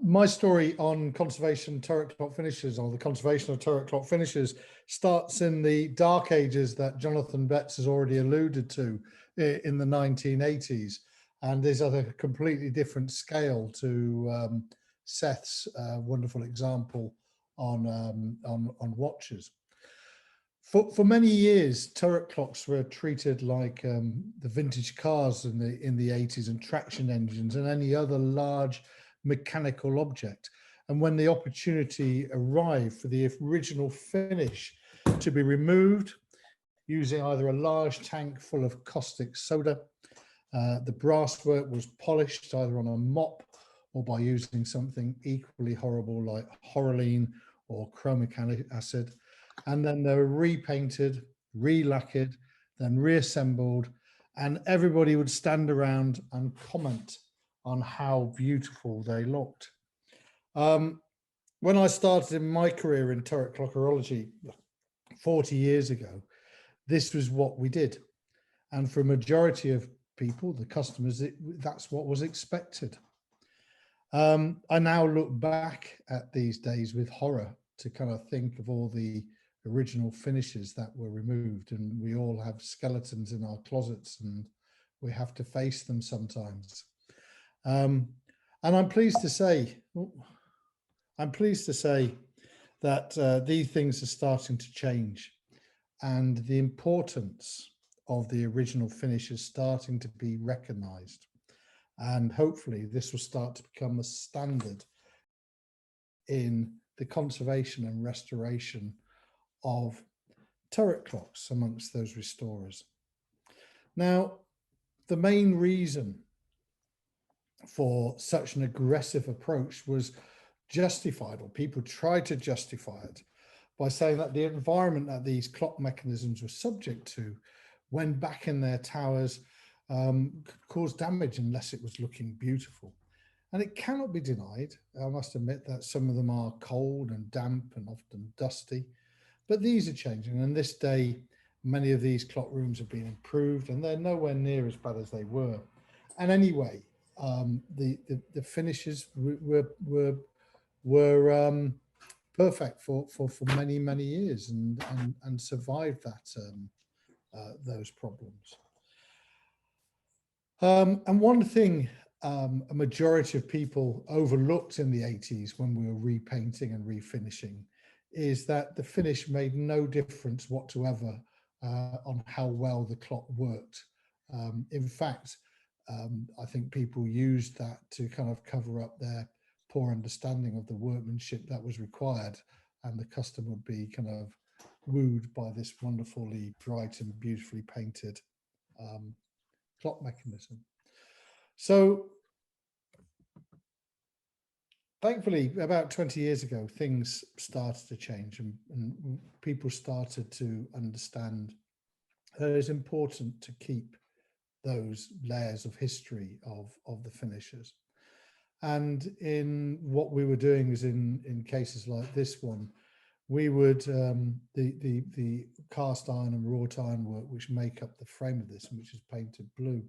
My story on conservation turret clock finishes, or the conservation of turret clock finishes, starts in the dark ages that Jonathan Betts has already alluded to in the 1980s, and is at a completely different scale to Seth's wonderful example on watches. For many years, turret clocks were treated like the vintage cars in the 80s, and traction engines and any other large mechanical object. And when the opportunity arrived for the original finish to be removed using either a large tank full of caustic soda, the brasswork was polished either on a mop or by using something equally horrible like horrolene or chromic acid. And then they were repainted, re-lacquered, then reassembled, and everybody would stand around and comment on how beautiful they looked. When I started in my career in turret clockerology 40 years ago, this was what we did. And for a majority of people, the customers, that's what was expected. I now look back at these days with horror to kind of think of all the original finishes that were removed, and we all have skeletons in our closets and we have to face them sometimes. And I'm pleased to say that these things are starting to change, and the importance of the original finish is starting to be recognized. And hopefully this will start to become the standard in the conservation and restoration of turret clocks amongst those restorers. Now, the main reason for such an aggressive approach was justified, or people tried to justify it by saying that the environment that these clock mechanisms were subject to when back in their towers could cause damage unless it was looking beautiful. And it cannot be denied, I must admit, that some of them are cold and damp and often dusty. But these are changing, and this day, many of these clock rooms have been improved, and they're nowhere near as bad as they were. And anyway, the finishes were perfect for many years, and survived that those problems. And one thing a majority of people overlooked in the 80s when we were repainting and refinishing is that the finish made no difference whatsoever on how well the clock worked. In fact, I think people used that to kind of cover up their poor understanding of the workmanship that was required, and the customer would be kind of wooed by this wonderfully bright and beautifully painted clock mechanism. So thankfully, about 20 years ago, things started to change, and people started to understand that it's important to keep those layers of history of the finishers. And in what we were doing is in cases like this one, we would, the cast iron and wrought iron work, which make up the frame of this, which is painted blue,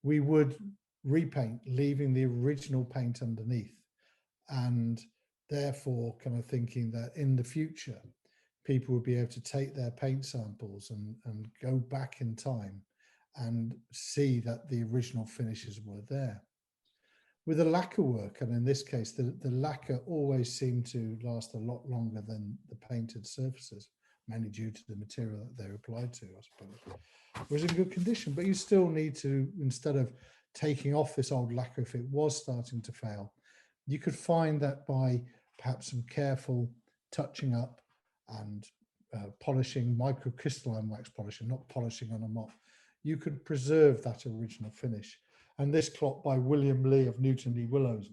we would repaint, leaving the original paint underneath. And therefore kind of thinking that in the future, people would be able to take their paint samples and go back in time and see that the original finishes were there. With the lacquer work, and in this case, the lacquer always seemed to last a lot longer than the painted surfaces, mainly due to the material that they're applied to, I suppose. It was in good condition, but you still need to, instead of taking off this old lacquer if it was starting to fail, you could find that by perhaps some careful touching up and polishing, microcrystalline wax polishing, not polishing on a mop, you could preserve that original finish. And this clock by William Lee of Newton Lee Willows,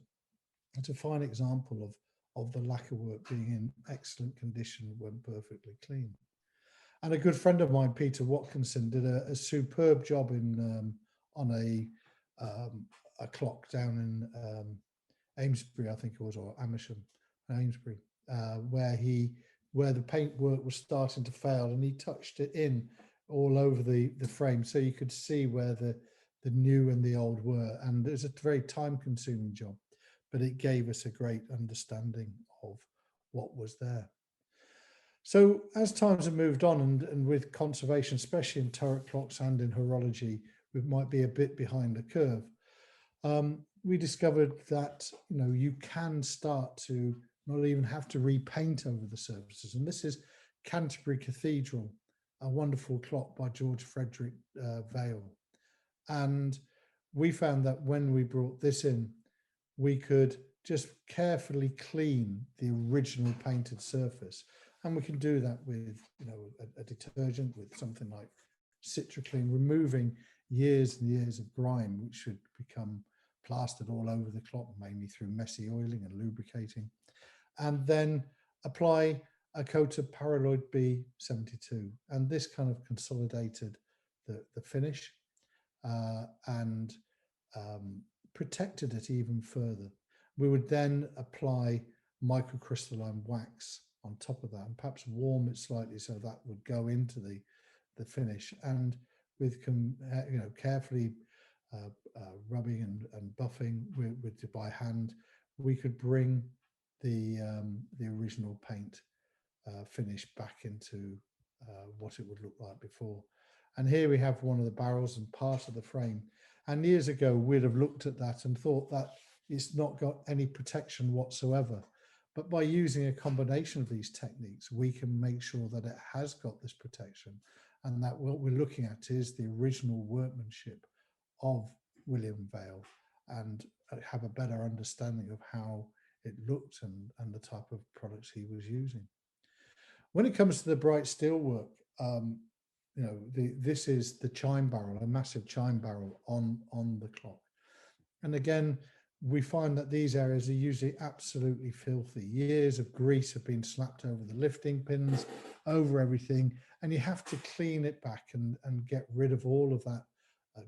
it's a fine example of the lacquer work being in excellent condition when perfectly clean. And a good friend of mine, Peter Watkinson, did a superb job in on a clock down in Amesbury, I think it was, or Amersham, Amesbury, where the paint work was starting to fail, and he touched it in all over the frame, so you could see where the new and the old were. And it was a very time-consuming job, but it gave us a great understanding of what was there. So as times have moved on, and with conservation, especially in turret clocks and in horology, we might be a bit behind the curve. We discovered that, you know, you can start to not even have to repaint over the surfaces. And this is Canterbury Cathedral, a wonderful clock by George Frederick Vail. And we found that when we brought this in, we could just carefully clean the original painted surface. And we can do that with, you know, a detergent, with something like CitraClean, removing years and years of grime, which should become plastered all over the clock, mainly through messy oiling and lubricating. And then apply a coat of paraloid B72. And this kind of consolidated the finish and protected it even further. We would then apply microcrystalline wax on top of that, and perhaps warm it slightly so that would go into the finish. And with carefully rubbing and buffing by hand, we could bring the original paint finish back into what it would look like before. And here we have one of the barrels and part of the frame. And years ago, we'd have looked at that and thought that it's not got any protection whatsoever. But by using a combination of these techniques, we can make sure that it has got this protection, and that what we're looking at is the original workmanship of William Vail, and have a better understanding of how it looked and the type of products he was using. When it comes to the bright steel work, you know, this is the chime barrel, a massive chime barrel on the clock. And again, we find that these areas are usually absolutely filthy. Years of grease have been slapped over the lifting pins, over everything, and you have to clean it back and get rid of all of that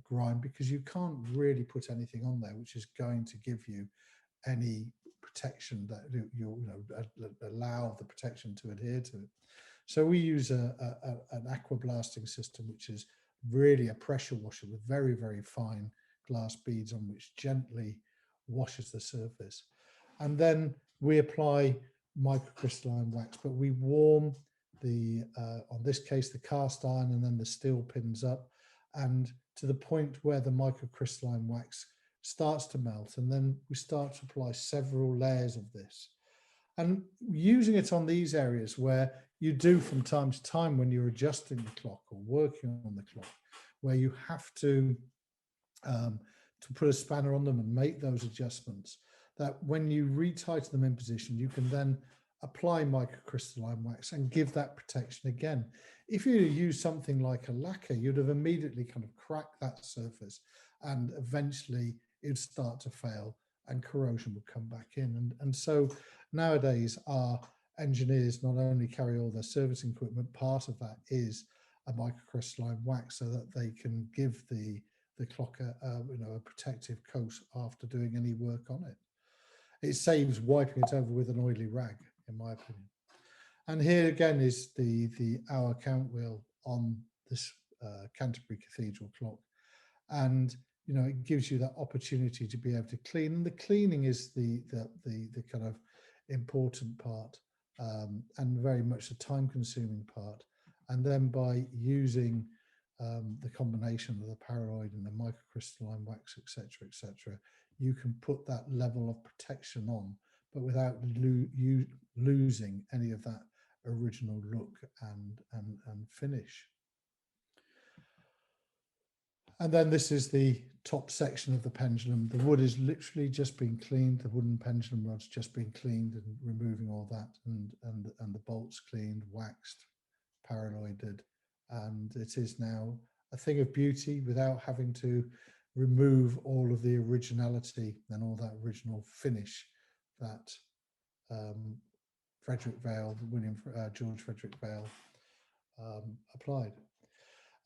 grime, because you can't really put anything on there which is going to give you any protection that you allow the protection to adhere to it. So we use an aqua blasting system, which is really a pressure washer with very, very fine glass beads on which gently washes the surface. And then we apply microcrystalline wax, but we warm on this case, the cast iron and then the steel pins up, and to the point where the microcrystalline wax starts to melt. And then we start to apply several layers of this. And using it on these areas where you do from time to time when you're adjusting the clock or working on the clock, where you have to put a spanner on them and make those adjustments, that when you retighten them in position, you can then apply microcrystalline wax and give that protection again. If you use something like a lacquer, you'd have immediately kind of cracked that surface, and eventually it would start to fail and corrosion would come back in. And so nowadays our engineers not only carry all their servicing equipment, part of that is a microcrystalline wax so that they can give the clock a protective coat after doing any work on it. It saves wiping it over with an oily rag, in my opinion. And here again is the hour count wheel on this Canterbury Cathedral clock, and you know, it gives you that opportunity to be able to clean. And the cleaning is the kind of important part, and very much a time-consuming part. And then by using the combination of the paraloid and the microcrystalline wax, etc., you can put that level of protection on, but without losing any of that original look and finish. And then this is the top section of the pendulum. The wood is literally just been cleaned. The wooden pendulum rod's just been cleaned, and removing all that, and the bolts cleaned, waxed, paraloided, and it is now a thing of beauty without having to remove all of the originality and all that original finish that Frederick Vail, George Frederick Vail applied.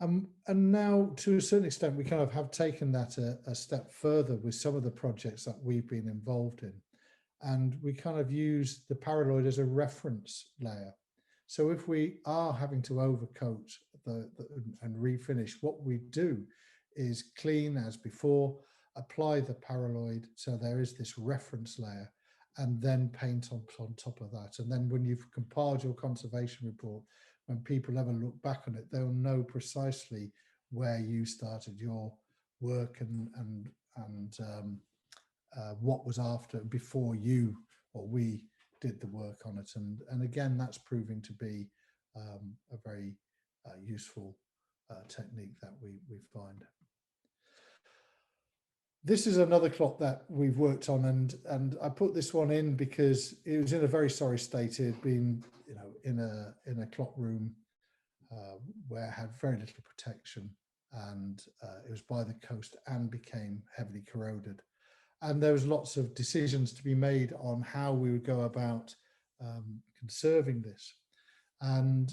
And now, to a certain extent, we kind of have taken that a step further with some of the projects that we've been involved in. And we kind of use the paraloid as a reference layer. So if we are having to overcoat and refinish, what we do is clean as before, apply the paraloid, so there is this reference layer, and then paint on top of that. And then when you've compiled your conservation report, when people ever look back on it, they'll know precisely where you started your work and what was before you or we did the work on it. And again, that's proving to be a very useful technique that we find. This is another clock that we've worked on, and I put this one in because it was in a very sorry state. It had been, in a clock room where it had very little protection, and it was by the coast and became heavily corroded. And there was lots of decisions to be made on how we would go about conserving this. And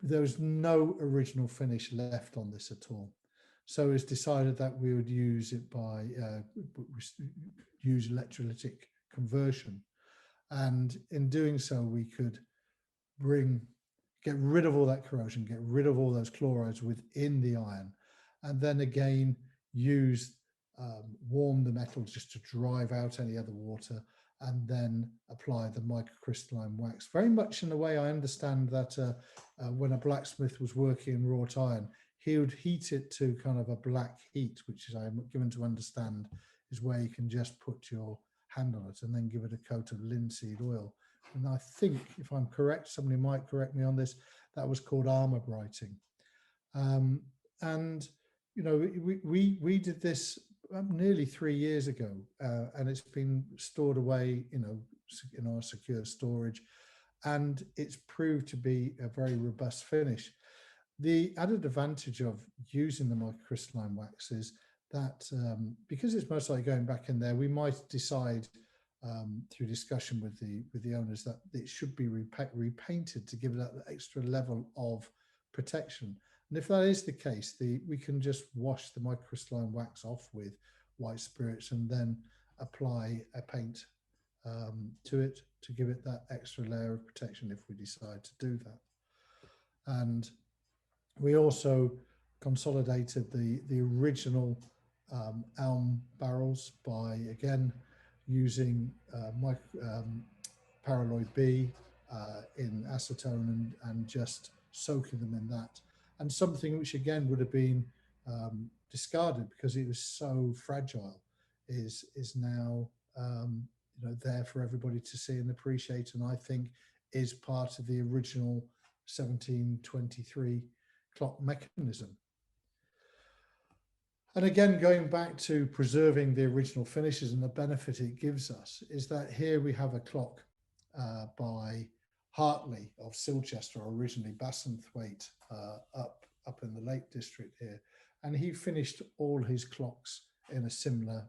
there was no original finish left on this at all. So it was decided that we would use it by use electrolytic conversion. And in doing so, we could get rid of all that corrosion, get rid of all those chlorides within the iron, and then again warm the metals just to drive out any other water, and then apply the microcrystalline wax. Very much in the way I understand that when a blacksmith was working in wrought iron, he would heat it to kind of a black heat, which is, I'm given to understand, is where you can just put your hand on it and then give it a coat of linseed oil. And I think, if I'm correct, somebody might correct me on this, that was called armor brighting. And we did this nearly 3 years ago, and it's been stored away, in our secure storage, and it's proved to be a very robust finish. The added advantage of using the microcrystalline wax is that because it's most likely going back in there, we might decide through discussion with the owners that it should be repainted to give it that extra level of protection. And if that is the case, we can just wash the microcrystalline wax off with white spirits and then apply a paint to it to give it that extra layer of protection if we decide to do that. And we also consolidated the original elm barrels by, again, using paraloid B in acetone and just soaking them in that. And something which again would have been discarded because it was so fragile is now there for everybody to see and appreciate, and I think is part of the original 1723 clock mechanism. And again, going back to preserving the original finishes and the benefit it gives us is that here we have a clock by Hartley of Silchester, originally Bassenthwaite, up in the Lake District here. And he finished all his clocks in a similar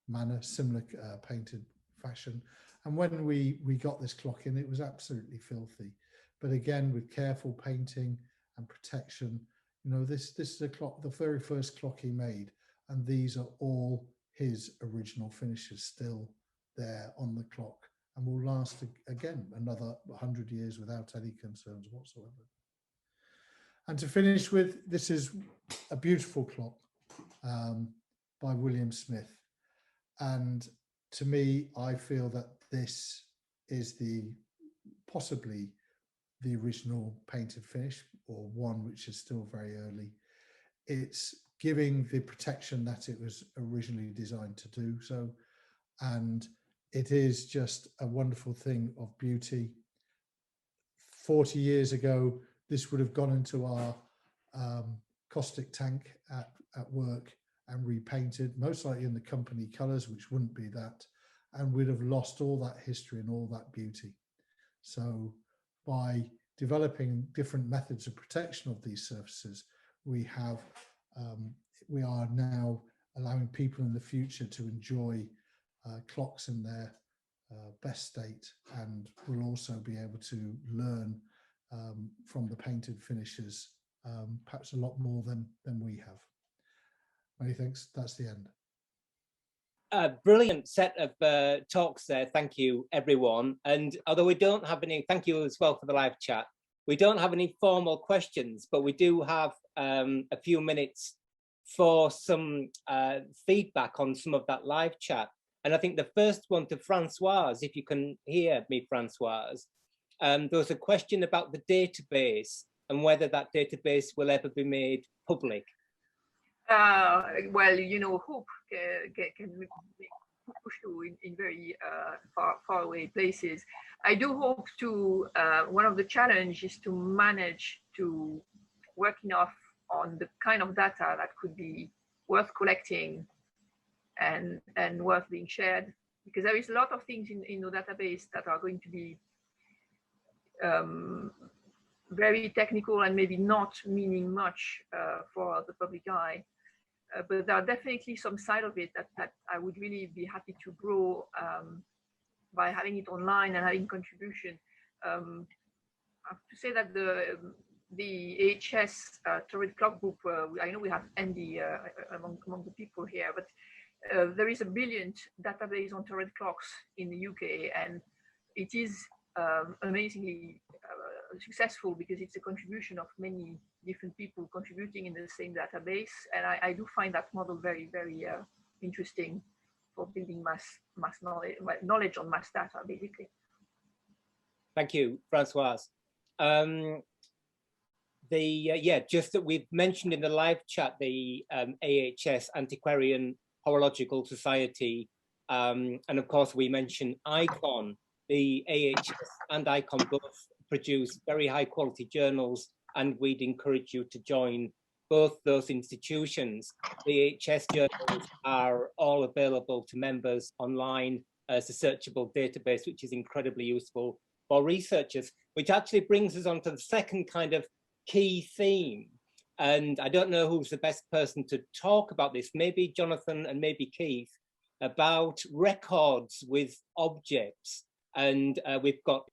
manner, similar painted fashion. And when we got this clock in, it was absolutely filthy. But again, with careful painting and protection, this is a clock, the very first clock he made, and these are all his original finishes still there on the clock, and will last again another 100 years without any concerns whatsoever. And to finish with, this is a beautiful clock by William Smith, and to me, I feel that this is possibly the original painted finish, or one which is still very early. It's giving the protection that it was originally designed to do so, and it is just a wonderful thing of beauty. 40 years ago, this would have gone into our caustic tank at work and repainted, most likely in the company colours, which wouldn't be that, and we'd have lost all that history and all that beauty. So by developing different methods of protection of these surfaces, we are now allowing people in the future to enjoy clocks in their best state, and will also be able to learn from the painted finishes perhaps a lot more than we have. Many thanks. That's the end. A brilliant set of talks there. Thank you, everyone. And although we don't have any, thank you as well for the live chat. We don't have any formal questions, but we do have a few minutes for some feedback on some of that live chat. And I think the first one to Francoise, if you can hear me, Francoise, there was a question about the database and whether that database will ever be made public. Well, you know, hope can push you in very far away places. I do hope to, one of the challenges is to manage to work enough on the kind of data that could be worth collecting and worth being shared, because there is a lot of things in the database that are going to be very technical and maybe not meaning much for the public eye. But there are definitely some side of it that I would really be happy to grow by having it online and having contribution. I have to say that the AHS turret clock group, I know we have Andy among the people here, but there is a brilliant database on turret clocks in the UK, and it is amazingly successful because it's a contribution of many different people contributing in the same database, and I do find that model very, very interesting for building mass knowledge on mass data, basically. Thank you, Francoise. Yeah, just that we've mentioned in the live chat the AHS Antiquarian Horological Society, and of course we mentioned ICON. The AHS and ICON both produce very high quality journals, and we'd encourage you to join both those institutions. The AHS journals are all available to members online as a searchable database, which is incredibly useful for researchers, which actually brings us on to the second kind of key theme. And I don't know who's the best person to talk about this, maybe Jonathan and maybe Keith, about records with objects. And we've got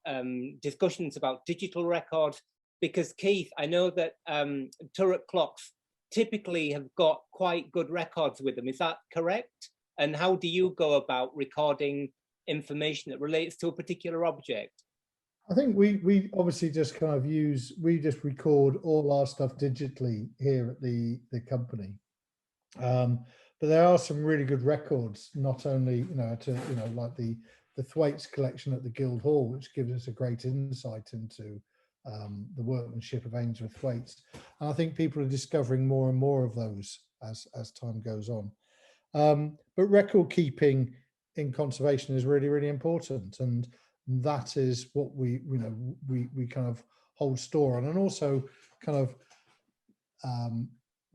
discussions about digital records, because Keith, I know that turret clocks typically have got quite good records with them. Is that correct? And how do you go about recording information that relates to a particular object? I think we obviously just kind of we just record all our stuff digitally here at the company. But there are some really good records, not only, like the Thwaites collection at the Guildhall, which gives us a great insight into the workmanship of Ainsworth Thwaites. And I think people are discovering more and more of those as time goes on. But record keeping in conservation is really, really important, and that is what we kind of hold store on, and also kind of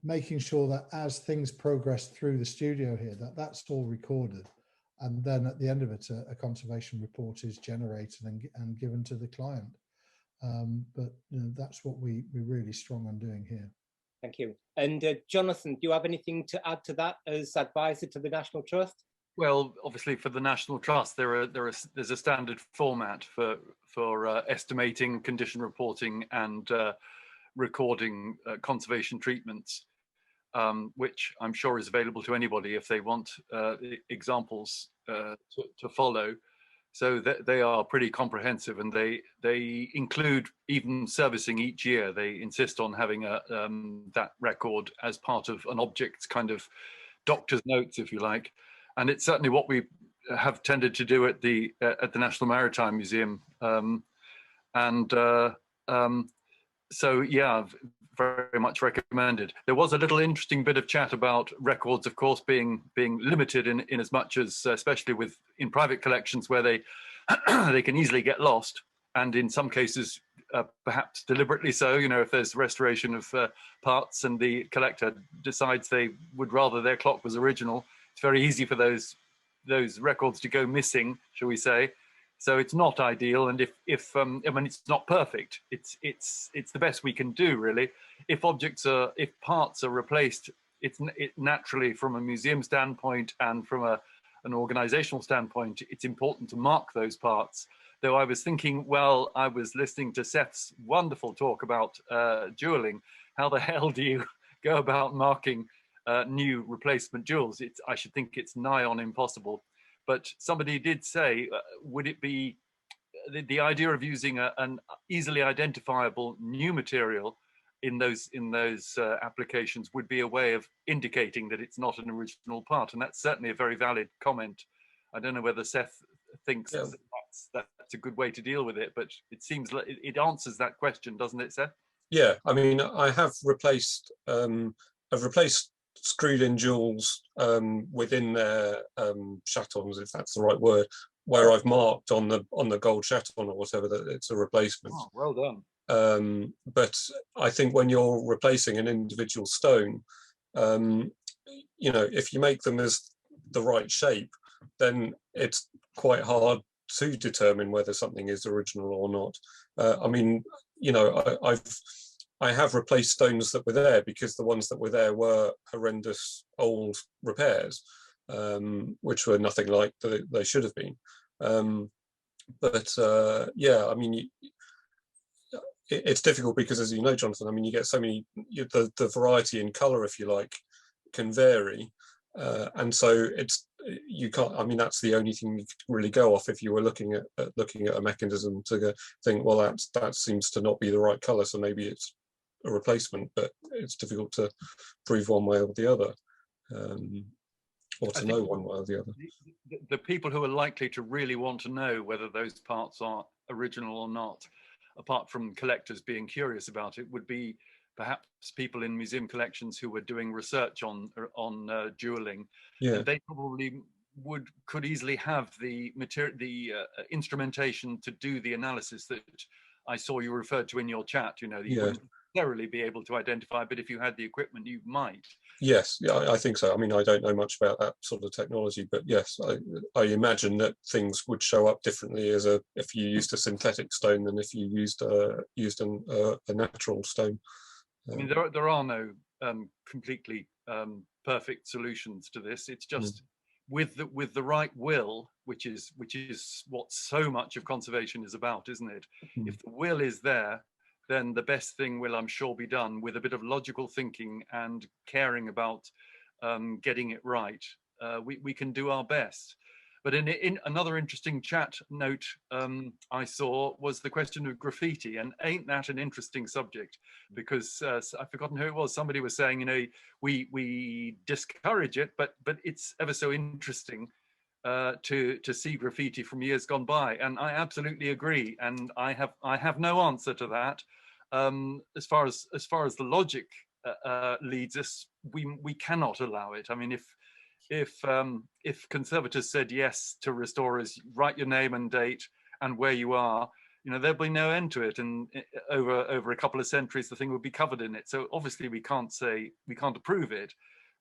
making sure that as things progress through the studio here, that's all recorded, and then at the end of it, a conservation report is generated and given to the client. But that's what we're really strong on doing here. Thank you. And Jonathan, do you have anything to add to that as advisor to the National Trust? Well, obviously for the National Trust, there's a standard format for estimating, condition reporting, and recording conservation treatments, which I'm sure is available to anybody if they want examples to follow. So they are pretty comprehensive, and they include even servicing each year. They insist on having that record as part of an object's kind of doctor's notes, if you like. And it's certainly what we have tended to do at the National Maritime Museum. So yeah, very much recommended. There was a little interesting bit of chat about records, of course, being limited in as much as, especially in private collections where they they can easily get lost, and in some cases perhaps deliberately so. You know, if there's restoration of parts and the collector decides they would rather their clock was original, it's very easy for those records to go missing, shall we say. So it's not ideal, and if I mean, it's not perfect. It's the best we can do, really. If parts are replaced, it naturally, from a museum standpoint and from an organizational standpoint, it's important to mark those parts. Though I was thinking, well, I was listening to Seth's wonderful talk about jeweling. How the hell do you go about marking new replacement jewels? I should think it's nigh on impossible. But somebody did say, would it be the idea of using an easily identifiable new material in those applications would be a way of indicating that it's not an original part, and that's certainly a very valid comment. I don't know whether Seth thinks that's a good way to deal with it, but it seems like it answers that question, doesn't it, Seth? Yeah, I mean, I have replaced I've replaced screwed-in jewels within their chatons, if that's the right word, where I've marked on the gold chaton or whatever that it's a replacement. Oh, well done. But I think when you're replacing an individual stone, you know, if you make them as the right shape, then it's quite hard to determine whether something is original or not. I mean, you know, I have replaced stones that were there because the ones that were there were horrendous old repairs, which were nothing like they should have been. Yeah, I mean, it's difficult because, as you know, Jonathan, I mean, you get so many, the variety in color, if you like, can vary. And so you can't, I mean, that's the only thing you can really go off if you were looking at a mechanism to think, well, that seems to not be the right color, so maybe it's a replacement, but it's difficult to prove one way or the other, or to know one way or the other. The people who are likely to really want to know whether those parts are original or not, apart from collectors being curious about it, would be perhaps people in museum collections who were doing research on jeweling. Yeah. They probably could easily have the material, the instrumentation to do the analysis that I saw you referred to in your chat. You know, you wouldn't necessarily be able to identify, but if you had the equipment, you might. Yes, yeah, I think so. I mean, I don't know much about that sort of technology, but yes, I imagine that things would show up differently if you used a synthetic stone than if you used a natural stone. I mean, there are no completely perfect solutions to this. It's just with the right will, which is what so much of conservation is about, isn't it? If the will is there, then the best thing will, I'm sure, be done with a bit of logical thinking and caring about getting it right. We can do our best. But in another interesting chat note I saw was the question of graffiti, and ain't that an interesting subject? Because I've forgotten who it was. Somebody was saying, you know, we discourage it, but it's ever so interesting to see graffiti from years gone by, and I absolutely agree. And I have no answer to that. As far as the logic leads us, we cannot allow it. I mean, if conservators said yes to restorers, write your name and date and where you are, you know, there'll be no end to it, and over a couple of centuries the thing would be covered in it. So obviously we can't approve it,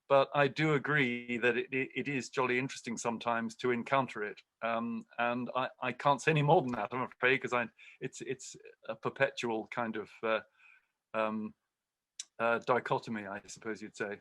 but I do agree that it is jolly interesting sometimes to encounter it, and I can't say any more than that, I'm afraid, because it's a perpetual kind of dichotomy, I suppose you'd say.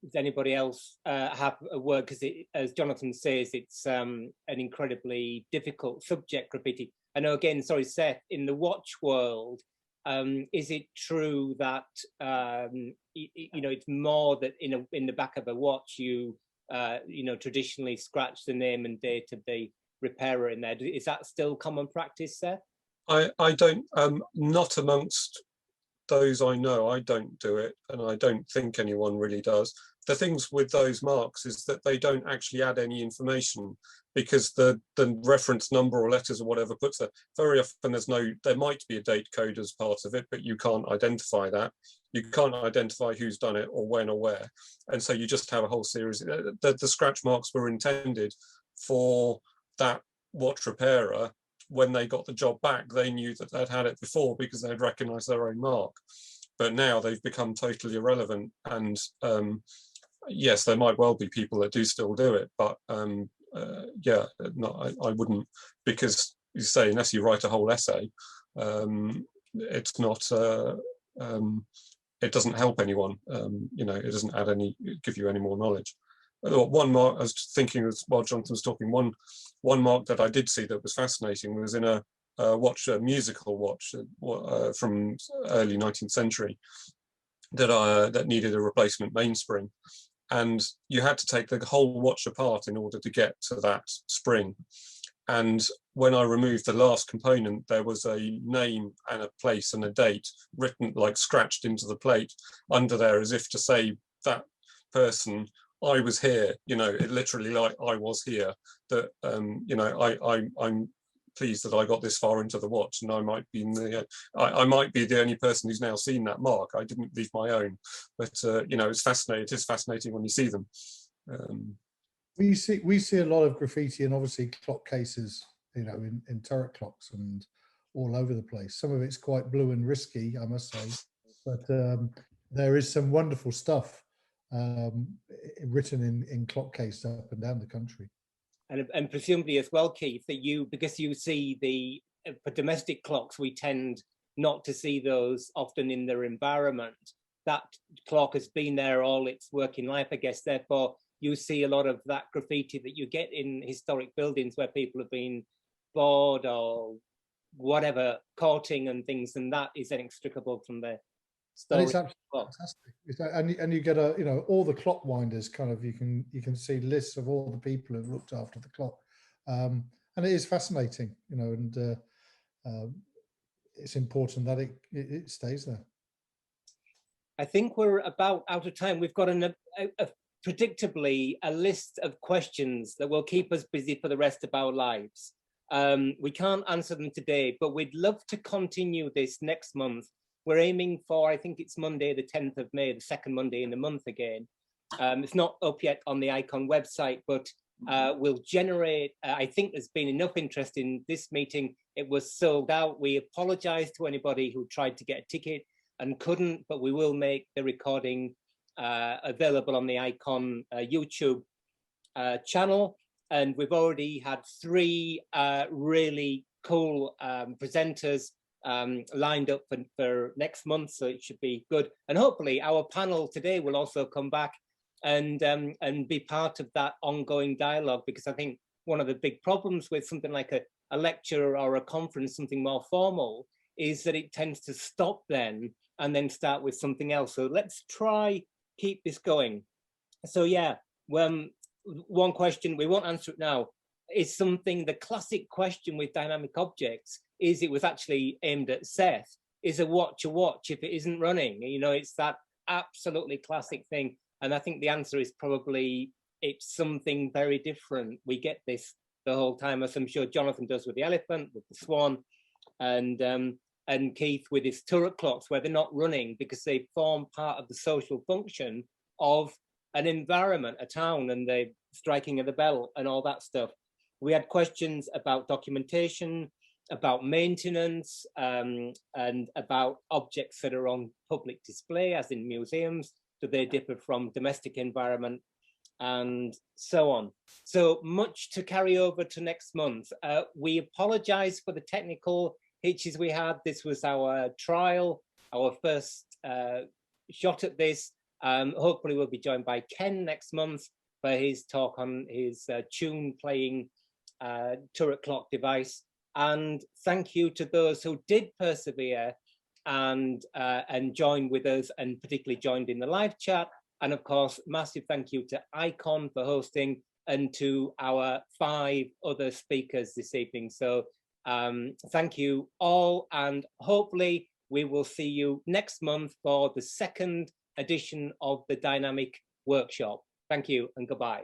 Does anybody else have a word? Because as Jonathan says, it's an incredibly difficult subject, graffiti. I know, again, sorry, Seth, in the watch world, is it true that you know, it's more that in the back of a watch you know, traditionally scratch the name and date of the repairer in there? Is that still common practice, Seth? I don't, not amongst those I know, I don't do it, and I don't think anyone really does. The things with those marks is that they don't actually add any information, because the reference number or letters or whatever puts there. Very often there might be a date code as part of it, but you can't identify that. You can't identify who's done it or when or where. And so you just have a whole series. The scratch marks were intended for that watch repairer. When they got the job back, they knew that they'd had it before because they'd recognized their own mark. But now they've become totally irrelevant. And yes, there might well be people that do still do it, but yeah, no, I wouldn't, because you say, unless you write a whole essay, it's not, it doesn't help anyone. You know, it doesn't give you any more knowledge. One mark, I was thinking while Jonathan was talking, one mark that I did see that was fascinating was in a musical watch from early 19th century that needed a replacement mainspring, and you had to take the whole watch apart in order to get to that spring. And when I removed the last component, there was a name and a place and a date written, like scratched into the plate under there, as if to say that person, I was here, you know, it literally, like I was here, that, you know, I'm pleased that I got this far into the watch, and I might be I might be the only person who's now seen that mark. I didn't leave my own, but you know, it's fascinating. It is fascinating when you see them. We see a lot of graffiti, and obviously clock cases, you know, in turret clocks and all over the place. Some of it's quite blue and risky, I must say, but there is some wonderful stuff written in clock case up and down the country. And presumably as well, Keith, that because you see the, for domestic clocks, we tend not to see those often in their environment. That clock has been there all its working life, I guess, therefore you see a lot of that graffiti that you get in historic buildings where people have been bored or whatever, courting and things, and that is inextricable from the story. And it's absolutely fantastic. And you get you know, all the clock winders kind of, you can see lists of all the people who've looked after the clock, and it is fascinating, you know, and it's important that it stays there. I think we're about out of time. We've got predictably a list of questions that will keep us busy for the rest of our lives. We can't answer them today, but we'd love to continue this next month. We're aiming for, I think it's Monday, the 10th of May, the second Monday in the month again. It's not up yet on the ICON website, but we'll generate, I think there's been enough interest in this meeting. It was sold out. We apologize to anybody who tried to get a ticket and couldn't, but we will make the recording available on the ICON YouTube channel. And we've already had 3 really cool presenters lined up for next month, so it should be good. And hopefully our panel today will also come back and be part of that ongoing dialogue, because I think one of the big problems with something like a lecture or a conference, something more formal, is that it tends to stop then and then start with something else. So let's try keep this going. So yeah, one question, we won't answer it now, is something, the classic question with dynamic objects is, it was actually aimed at Seth, is a watch if it isn't running? You know, it's that absolutely classic thing. And I think the answer is probably, it's something very different. We get this the whole time, as I'm sure Jonathan does with the elephant, with the swan, and Keith with his turret clocks, where they're not running because they form part of the social function of an environment, a town, and the striking of the bell and all that stuff. We had questions about documentation, about maintenance, and about objects that are on public display, as in museums. Do they differ from domestic environment, and so on. So much to carry over to next month. We apologize for the technical hitches we had. This was our trial, our first shot at this. Hopefully we'll be joined by Ken next month for his talk on his tune playing turret clock device. And thank you to those who did persevere and joined with us, and particularly joined in the live chat. And of course, massive thank you to ICON for hosting, and to our 5 other speakers this evening. So thank you all, and hopefully we will see you next month for the 2nd edition of the Dynamic Workshop. Thank you and goodbye.